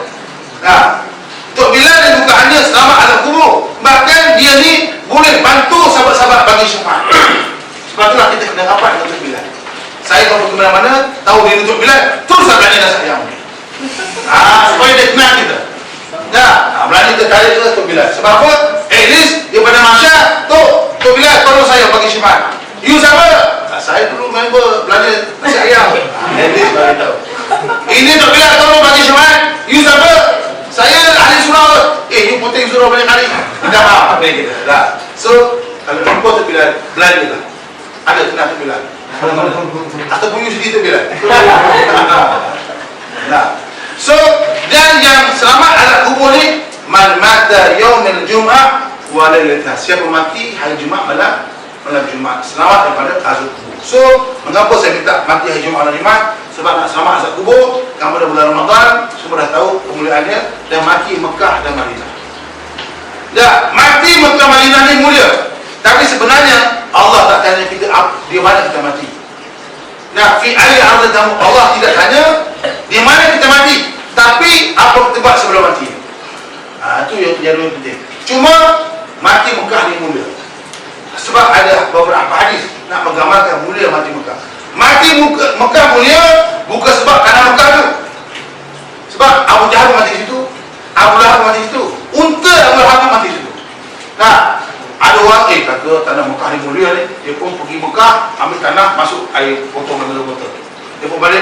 Tok Bilal dan bukaannya selamat azab kubur. Bahkan dia ni boleh bantu sahabat-sahabat bagi syafaat. Sebab itulah kita kena kena rapat dengan Tok Bilal. Saya kalau pergi mana-mana, tahu dia Tok Bilal, terus berani dah sayang. Supaya dia kenal kita. Berani kita tarik ke Tok Bilal. Sebab apa? At least daripada masyarakat, Tok Bilal tolong saya bagi syifaat. You siapa? Saya dulu member belanja nasi ayam. At least bagi tahu. Ini Tok Bilal tolong bagi syifaat. You siapa? Saya ahli surau. You putih surau banyak kali. Dah maaf. Dah. So, kalau jumpa Tok Bilal, belanja lah. Ada kenal Tok Bilal. Ataupun you sendiri Tok Bilal. So, dan yang selamat azab kubur ni, man mata yaumil Jum'ah wa lailatah. Siapa mati hari Jumaat malam Jumaat, selamat daripada azab kubur. So, mengapa saya minta mati hari Jumaat malam Jumaat? Sebab nak selamat azab kubur. Kamu dah bulan Ramadan, semua dah tahu kemuliaannya, dan mati Mekah dan Madinah. Mati Mekah Madinah ni mulia. Tapi sebenarnya Allah tak tanya kita di mana kita mati. Fi ayyi ardhin tamut. Allah tidak tanya di mana kita mati, tapi apa kita buat sebelum mati. Itu yang penting. Cuma mati Mekah ni mulia. Sebab ada beberapa hadis nak menggambarkan mulia mati Mekah. Mati Mekah mulia bukan sebab kerana Mekah tu. Sebab Abu Jahal mati situ, Abu Lahab mati situ, unta Abu Lahab mati situ. Ada orang kata tanah Mekah ni mulia ni, dia pun pergi Mekah, ambil tanah, masuk air potong dalam botol. Dia pun balik,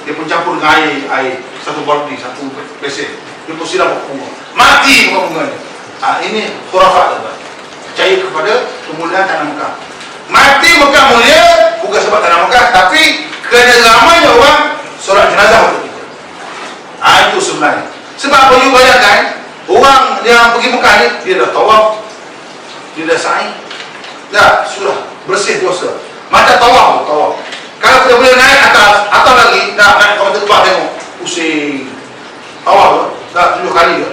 dia pun campur dengan air satu baldi, satu besen. Dia pun siram bunga. Mati bunga-bunganya. Ini khurafat, percaya kepada kemuliaan tanah Mekah. Mati Mekah mulia bukan sebab tanah Mekah, tapi kerana ramainya orang solat jenazah untuk kita. Itu sebenarnya. Sebab apa you bayangkan, orang yang pergi Mekah ni, dia dah tawaf, dia dah sa'i, sudah bersih dosa. Macam tawaf. Kalau kita boleh naik atas lagi, naik kapal terbang tengok, pusing. Tawaf dah 7 kali ke.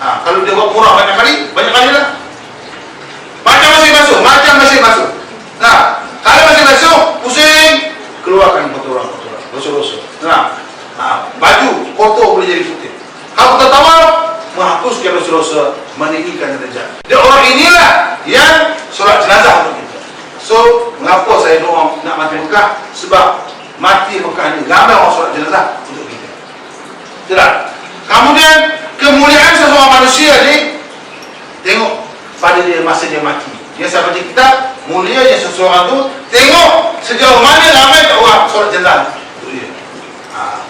Kalau dia buat murah banyak kali lah. Macam masih basuh. Kalau masih basuh, pusing, keluarkan kotoran, dosa-dosa. Baju kotor boleh jadi putih. Kalau kita tawaf, menghapuskan dosa-dosa, meninggikan derajat. Dia orang inilah yang solat jenazah untuk kita. So, mengapa saya doa nak mati Mekah? Sebab mati Mekah ni ramai orang solat jenazah untuk kita. Tidak. Kemudian kemuliaan seseorang manusia ni, tengok pada dia masa dia mati. Dia sahabat kita, mulianya seseorang tu, tengok sejauh mana ramai orang solat jenazah untuk dia.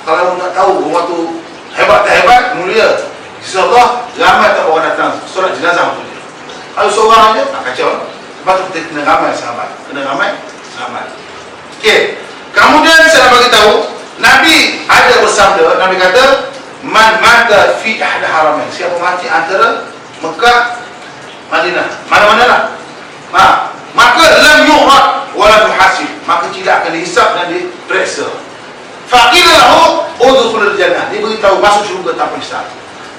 Kalau nak tahu orang tu hebat tak hebat, mulia, insyaAllah ramai tak orang datang solat jenazah untuk dia. Kalau seorang aja, kacau. Sebab tu kita kena ramai sahabat. Okey. Kemudian saya nak bagi tahu, Nabi ada bersabda, Nabi kata, man mata fi ahad haramain. Siapa mati antara Mekah, Madinah, mana-mana lah. Maka lam yu'rad wa lam yuhasib. Maka tidak akan dihisap dan diperiksa. Faqila lahu udkhulul jannah. Dia beritahu masuk syurga tanpa hisap.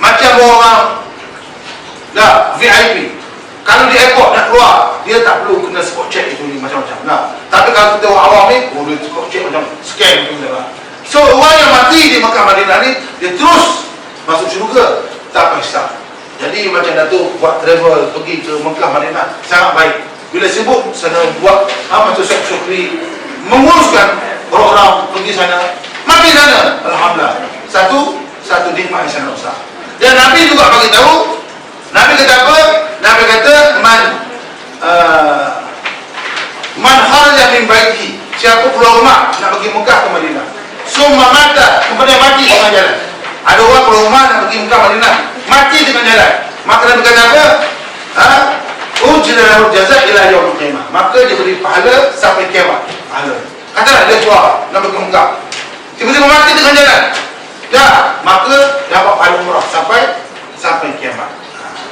Macam orang VIP. Kalau di airport nak keluar, dia tak perlu kena spot check itu ni macam-macam. Tapi kalau kita orang awam ni, dia spot check macam scan macam. So orang yang mati di Mekah Madinah ni, dia terus masuk syurga tanpa hisap. Jadi macam Datuk buat travel pergi ke Mekah Madinah sangat baik. Bila sibuk sana buat macam Syukri menguruskan orang-orang pergi sana, mati sana. Alhamdulillah. Satu nikmat yang sangat besar. Dan Nabi juga bagi tahu, Nabi kata apa? Nabi kata man kharaja min baiti. Siapa keluar rumah nak pergi Mekah ke Madinah, summa mata, kemudian mati tengah jalan. Ada orang keluar rumah nak pergi Mekah Madinah, mati tengah jalan. Maka Nabi kata apa? Ujra lahu jazaa ila yaumil qiyamah. Maka dia beri pahala sampai kiamat. Pahala. Katalah dia keluar nak pergi Mekah, tiba-tiba mati tengah jalan. Maka dapat pahala umrah sampai kiamat.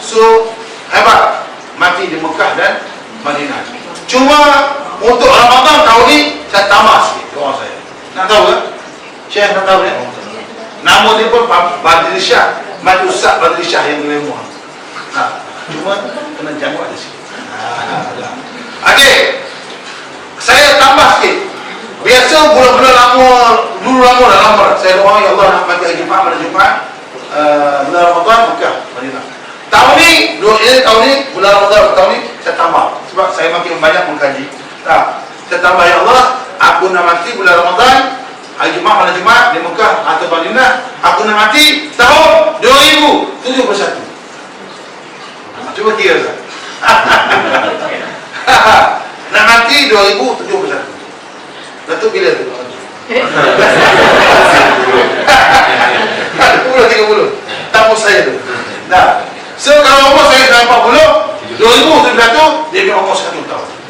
So hebat mati di Mekah dan Madinah. Cuma untuk Ramadan tahun ni saya tambah sikit doa saya. Nak tahu ke? Syekh nak tahu ya? Nama dia pun Badri Shah, Mati Ustaz Badri Shah yang Glemor. Cuma kena jamu ada sikit. Okey. Saya tambah sikit. Biasa bulan-bulan lama saya doa ya Allah nak mati hari Jumaat pada Jumaat bulan Ramadan Mekah Madinah. Tahun ni bulan Ramadan tahun ni saya tambah sebab saya makin banyak mengkaji. kita tambah, ya Allah, aku nak mati bulan Ramadan, hari Jumaat malam Jumaat di Mekah atau Madinah, aku nak mati tahun 2071. Cuba kira Ustaz. Nak mati 2071. Datuk bila tu? 30. Tamu saya tu. Nah, so kalau umur saya dah 40, 2071 dia punya umur 1 tahun.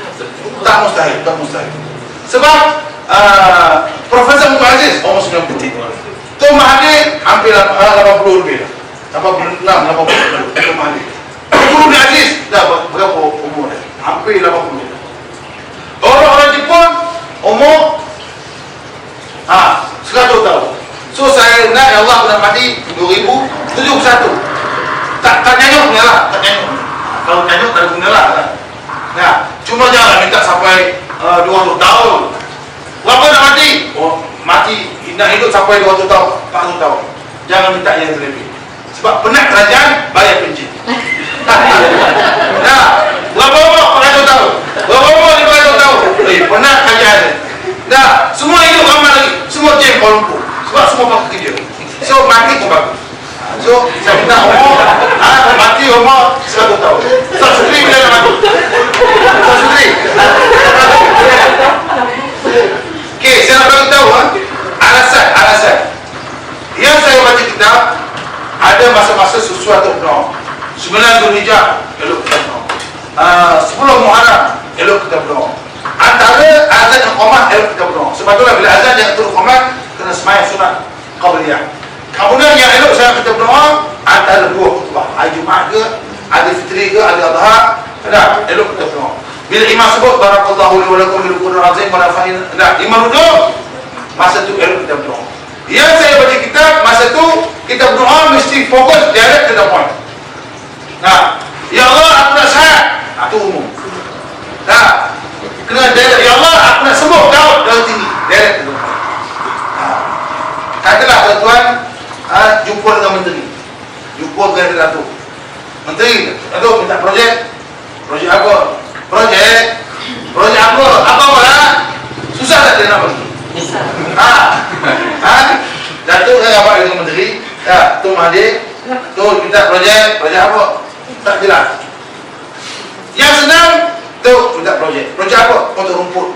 Tak mustahil, tak mustahil. Sebab Profesor Muhammad Aziz umur 90. Tuan Mahathir hampir 80 lebih lah. 86, 80 Tuan Mahathir. Guru Aziz dah berapa umur dia? Hampir 80. Orang-orang Jepun umur 100 tahun. So saya nak, ya Allah, aku nak mati 2071. Tak nyanyuk punya lah, tak nyanyuk. Kalau nyanyuk tak ada guna lah. Nah, cuma jangan minta sampai 200 tahun. Berapa nak mati? Oh, mati nak hidup sampai 200 tahun, 40 tahun. Jangan minta yang terlebih. Sebab penat kerajaan bayar penjit. Nah, berapa umur 400 tahun? Berapa umur 500 tahun? Penat kerajaan. Nah, semua hidup ramai lagi. Semua jam Kuala Lumpur. Sebab semua pakai kerja. So, mati pun bagus. So, saya minta umur, mati umur 100 tahun. Ustaz Sudri bila nak mati? Ustaz Sudri. Okey, saya nak bagi tahu alasan. Yang saya baca kitab, ada masa-masa sesuatu berdoa. 9 Zulhijjah, elok kita berdoa. 10 Muharram, elok kita berdoa. Antara azan dan iqamah, elok kita berdoa. Sebab itulah bila azan dan iqamah, kena semayang sunat qabliyah. Kemudian yang elok saya kita berdoa antara dua khutbah, hari Jumaat ke, hari Fitri ke, hari Adha, ada elok kita berdoa. Bila imam sebut barakallahu li wa lakum bil Qur'an azim wa nafa'in, ada imam duduk, masa tu elok kita berdoa. Yang saya baca kitab, masa tu kita berdoa mesti fokus direct to the point. Nah, ya Allah, aku nak sihat. Itu umum. Nah, kena direct. Ya Allah, aku nak sembuh daun tinggi. Direct to the point. Katalah tuan-tuan, jumpa dengan menteri, jumpa dengan Datuk Menteri, Datuk minta projek apa? Projek apa lah? Susah tak dia nak bagi? Datuk saya apa dengan menteri? Tu Mahathir, tu minta projek apa? Tak jelas. Yang senang, tu minta projek apa? Untuk rumput.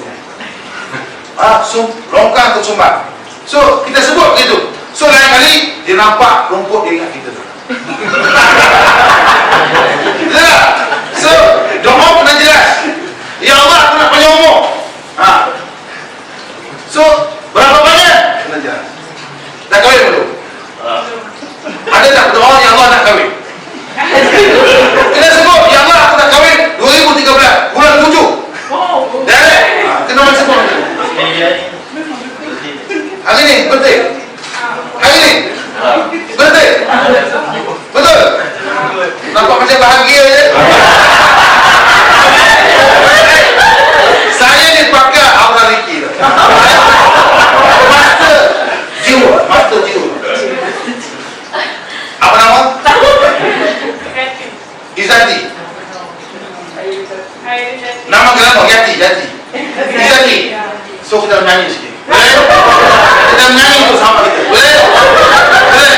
Longkang untuk sumbat. So, kita sebut gitu. So, lain kali, dia nampak rumput, dia ingat kita tu. Ya. So, doa kena jelas. Ya Allah, aku nak panjang umur. So, berapa banyak? Kena jelas. Dah kahwin belum? Ada tak doa, ya Allah nak kahwin? Kena sebut, ya Allah, aku nak kahwin 2013, bulan 7. Direct. Kena macam sebut. Hari ni, betul? Hari ni? Betul? Betul? Nampak macam bahagia je. Saya ni pakai aura Ricky. Master jiwa. Apa nama? Izati. Nama kenapa? Yati. Izati. So kita menyanyi sikit. Boleh? Kita menyanyi untuk sama kita. Boleh? Boleh?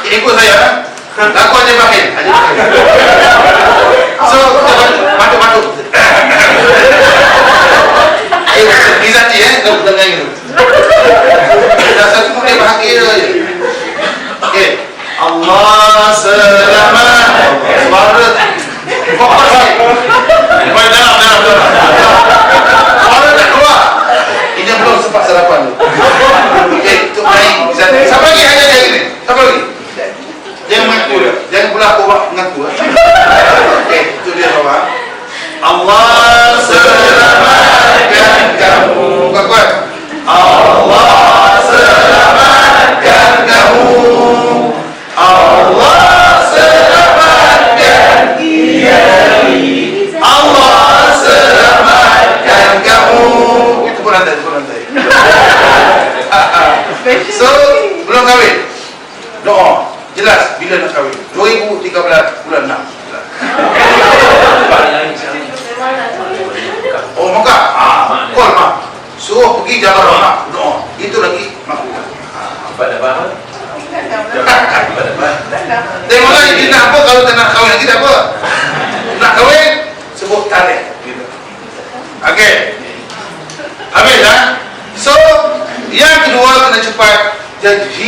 Ikut saya. Laku aja pakai. So, kita bantu. Izati kita menyanyi tu. Dah satu mula bahagia je. Okay. Allah selamat. Suara. Fokus ni. Baik dalam. Suara tak keluar. Ini belum sempat sarapan tu. Okay, untuk naik Izati. Siapa lagi hanya dia ni? Siapa lagi? Jangan mengaku dia. Jangan pula aku mengaku. Okay, itu dia bawah.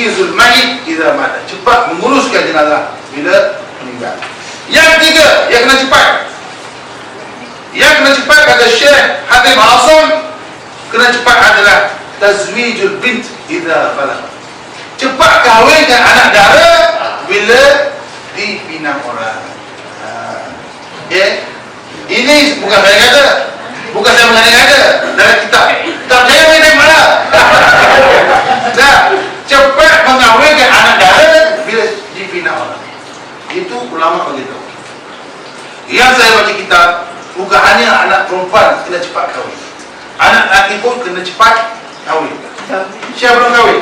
tajhizul mayit idza mata. Cepat menguruskan jenazah bila meninggal. Yang ketiga, yang kena cepat. Yang kena cepat kata Syekh Hatim Hasan, kena cepat adalah tazwijul bint idza balagha. Cepat kahwinkan anak dara bila dipinang orang. Ini bukan saya kata, bukan saya mengada-ngada dalam kitab. Tak saya main mana? Dah, cepat mengahwinkan anak dara bila dipinang orang. Itu ulama begitu. Yang saya baca kitab, bukan hanya anak perempuan kena cepat kahwin, anak lelaki pun kena cepat kahwin. Siapa belum kahwin?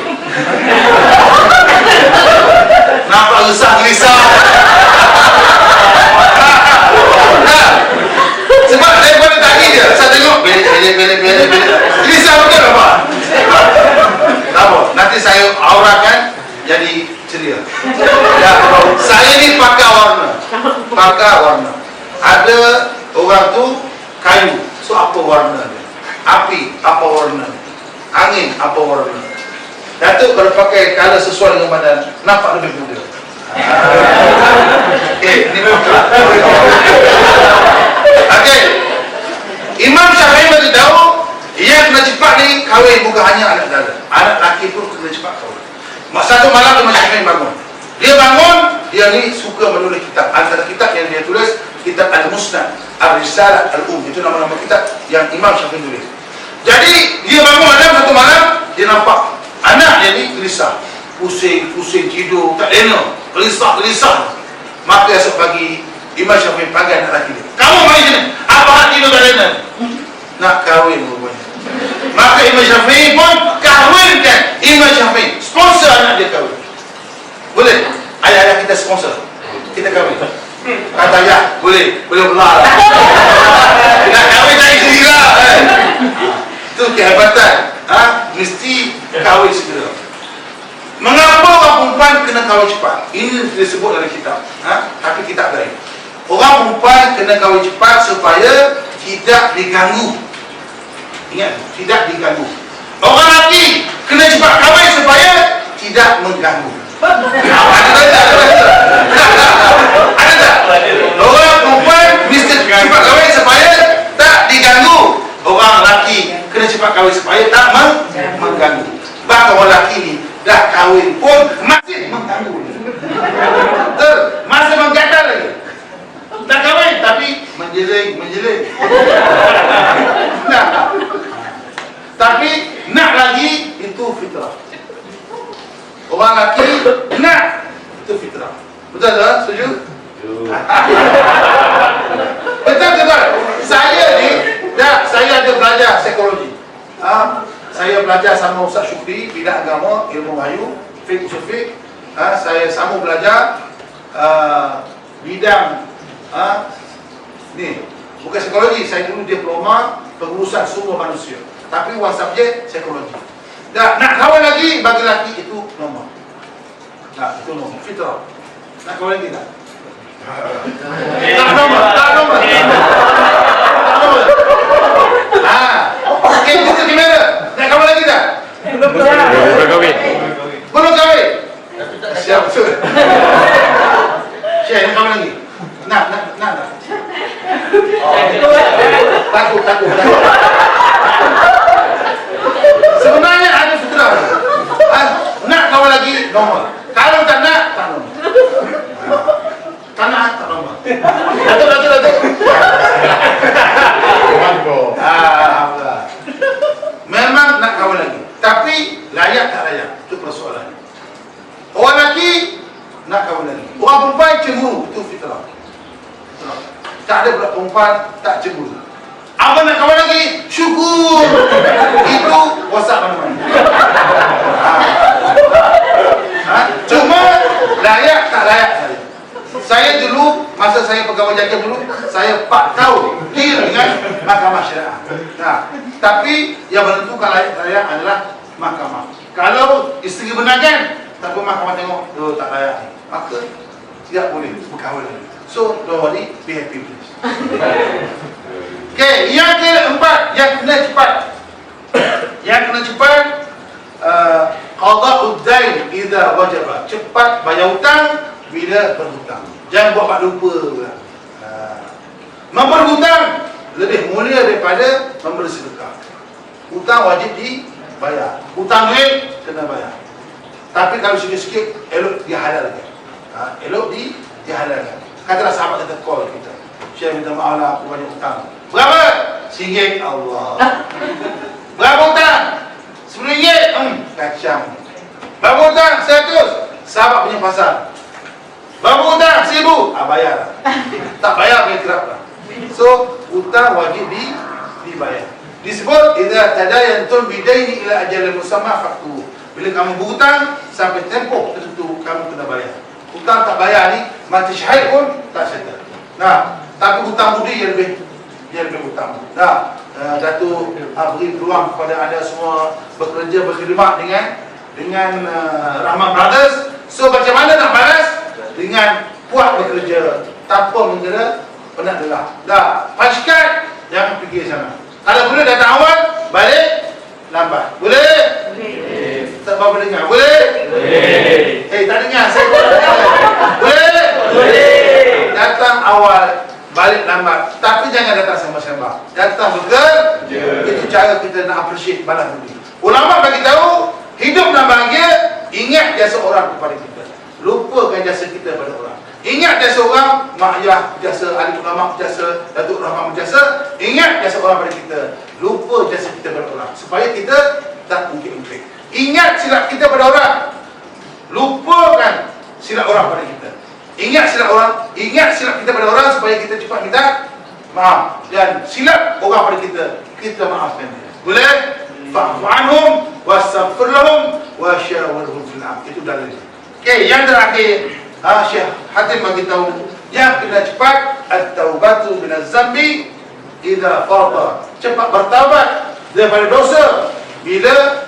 Nampak risau. Sebab daripada tadi dia, saya tengok belik. Risau betul apa? Tak apa, nanti saya aurakan jadi ceria. Ya, saya ni pakar warna. Ada orang tu kayu, so apa warna dia? Api, apa warna? Angin, apa warna? Datuk kalau pakai color sesuai dengan badan, nampak lebih muda. Ini pakar. Okey. Imam Syafi'i bagi tahu, yang kena cepat ni kahwin bukan hanya anak dara. Anak lelaki pun kena cepat kahwin. Satu malam Imam Syafi'i bangun. Dia bangun, dia ni suka menulis kitab. Antara kitab yang dia tulis, kitab Al-Musnad, Ar-Risalah, Al-Um. Itu nama-nama kitab yang Imam Syafi'i tulis. Jadi, dia bangun satu malam, dia nampak anak dia ni gelisah. Pusing tidur, tak lena. Gelisah. Maka esok pagi, Imam Syafi'i panggil anak lelaki dia. Kamu mari sini. Apa hak tidur tak lena? Nak kahwin rupanya. Maka Imam Syafi'i pun kahwinkan. Imam Syafi'i sponsor anak dia kahwin. Boleh? Ayah-ayah kita sponsor. Kita kahwin. Kata ya, boleh belah. Nak kahwin tak isteri lah. Itu kehebatan. Mesti kahwin segera. Mengapa orang perempuan kena kahwin cepat? Ini disebut dalam kitab. Tapi kitab lain. Orang perempuan kena kahwin cepat supaya tidak diganggu. Ingat, tidak diganggu. Orang lelaki kena cepat kahwin supaya tidak mengganggu. Ada tak? Orang perempuan mesti cepat kahwin supaya tak diganggu. Orang lelaki kena cepat kahwin supaya tak mengganggu. Bahkan orang lelaki ni dah kahwin pun masih mengganggu. Betul? Masih menggatal lagi. Dah kahwin tapi menjeling. Nah. Tapi nak lagi itu fitrah. Orang lelaki nak itu fitrah. Betul tak? Setuju? Betul. Saya ada belajar psikologi. Saya belajar sama Ustaz Syukri, bidang agama, ilmu wahyu, fiqh usul fiqh. Saya sama belajar bidang ni, bukan psikologi. Saya dulu diploma pengurusan sumber manusia, tapi one subjek psikologi. Nak kahwin lagi bagi lelaki itu normal. Itu normal, fitrah. Nak kahwin lagi tak? Tak normal. Okey, kita gimana? Nak kahwin lagi tak? Belum kahwin. Siap betul. Syekh, nak kahwin lagi? Nak. Takut. Sebenarnya ada fitrah. Nak kahwin lagi normal. Kalau tak nak, tak normal. Tak normal. Datuk. Alhamdulillah. Memang nak kahwin lagi, tapi layak tak layak, itu persoalan. Orang lelaki nak kahwin lagi, orang perempuan cemburu, itu fitrah. Tak ada pula perempuan tak cemburu. Abang nak kahwin lagi, syukur. Itu WhatsApp mana-mana. Cuma layak tak layak saja. Saya dulu, masa saya pegawai jaga dulu, saya 4 tahun deal dengan mahkamah syariah. Tapi yang menentukan layak tak layak adalah mahkamah. Kalau isteri benarkan, tapi mahkamah tengok, tak layak, maka tidak boleh berkahwin lagi. So, don't worry, be happy please. Okay, yang keempat, yang kena cepat. Qada'ud dain idza wajaba. Cepat bayar hutang bila berhutang. Jangan buat mak lupa pula. Memberi hutang lebih mulia daripada memberi sedekah. Hutang wajib dibayar. Hutang duit kena bayar. Tapi kalau sikit-sikit elok dihalalkan. Elok dihalalkan. Katalah sahabat kata call kita, Syekh minta maaf lah aku banyak hutang. Berapa? RM1. Allah. Berapa hutang? RM10. Kacang. Berapa hutang? 100. Sahabat punya pasal. Berapa hutang? 1000. Bayar lah. Tak bayar boleh kerap lah. So hutang wajib dibayar. Disebut idza tadayantum bidaini ila ajalin musamma faqtu. Bila kamu berhutang sampai tempoh tertentu kamu kena bayar. Hutang tak bayar ni mati syahid pun tak settle. Nah, tapi hutang budi dia lebih hutang. Nah, Datuk beri peluang kepada anda semua bekerja berkhidmat dengan Rahman Brothers. So macam mana nak balas? Dengan kuat bekerja tanpa mengira penat lelah. Dah, punchcard jangan pergi sana. Kalau boleh datang awal, balik lambat. Boleh? Boleh. Tak apa dengar. Boleh? Boleh. Tak dengar. Saya boleh? Boleh. Datang awal, balik lambat. Tapi jangan datang sama-sama. Datang bekerja. Itu cara kita nak appreciate balas budi. Ulama bagi tahu, hidup dan bahagia, ingat jasa orang kepada kita. Lupakan jasa kita pada orang. Ingat jasa orang, mak ayah jasa, alim ulama jasa, Datuk Rahman jasa. Ingat jasa orang pada kita. Lupa jasa kita pada orang, supaya kita tak ungkit-ungkit. Ingat silap kita pada orang, lupakan silap orang pada kita. Ingat silap kita pada orang, supaya kita cepat minta maaf. Dan silap orang pada kita maafkan dia. Boleh? Fa'fu anhum wastaghfir lahum wa syawirhum fil amr. Itu dalilnya. Okey, yang terakhir, Syekh Hatim bagi tahu yang kena cepat at-taubatu minaz zambi idza farata. Cepat bertaubat daripada dosa bila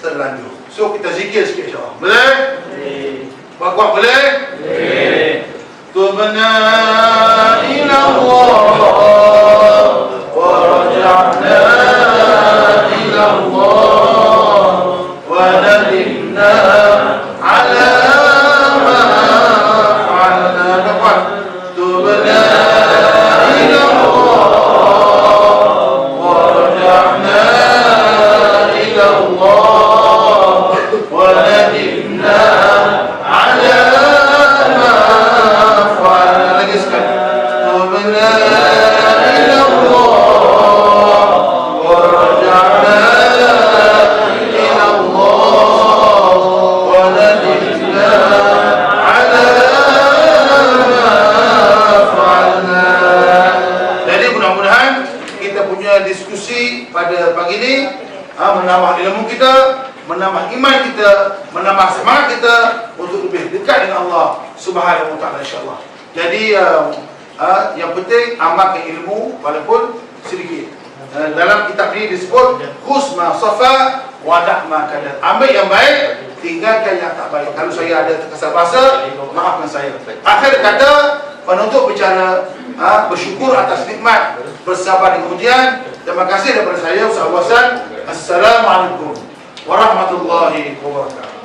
terlanjur. So kita zikir sikit insya-Allah. Boleh? Boleh. Kuat boleh? Boleh. Tubna ila Allah wa raja'na ila Allah wa nadimna ala ma fa'alna. Dapat. Tubna ila Allah wa raja'na ila Allah wa nadimna ala ma fa'alna. Lagi sekali. Tubna ila Allah wa raja'na ila Allah wa nadimna ala ma fa'alna. Jadi mudah-mudahan kita punya diskusi pada pagi ini menambah ilmu kita, menambah iman kita, menambah semangat kita untuk lebih dekat dengan Allah Subhanahu wa taala insya-Allah. Jadi yang penting amalkan ilmu walaupun sedikit. Dalam kitab ini disebut khus ma safa wa da' ma kadar. Ambil yang baik, tinggalkan yang tak baik. Kalau saya ada terkasar bahasa, maafkan saya. Akhir kata penutup bicara bersyukur atas nikmat bersabar dengan ujian. Terima kasih daripada saya Ustaz Hasan. Assalamualaikum warahmatullahi wabarakatuh.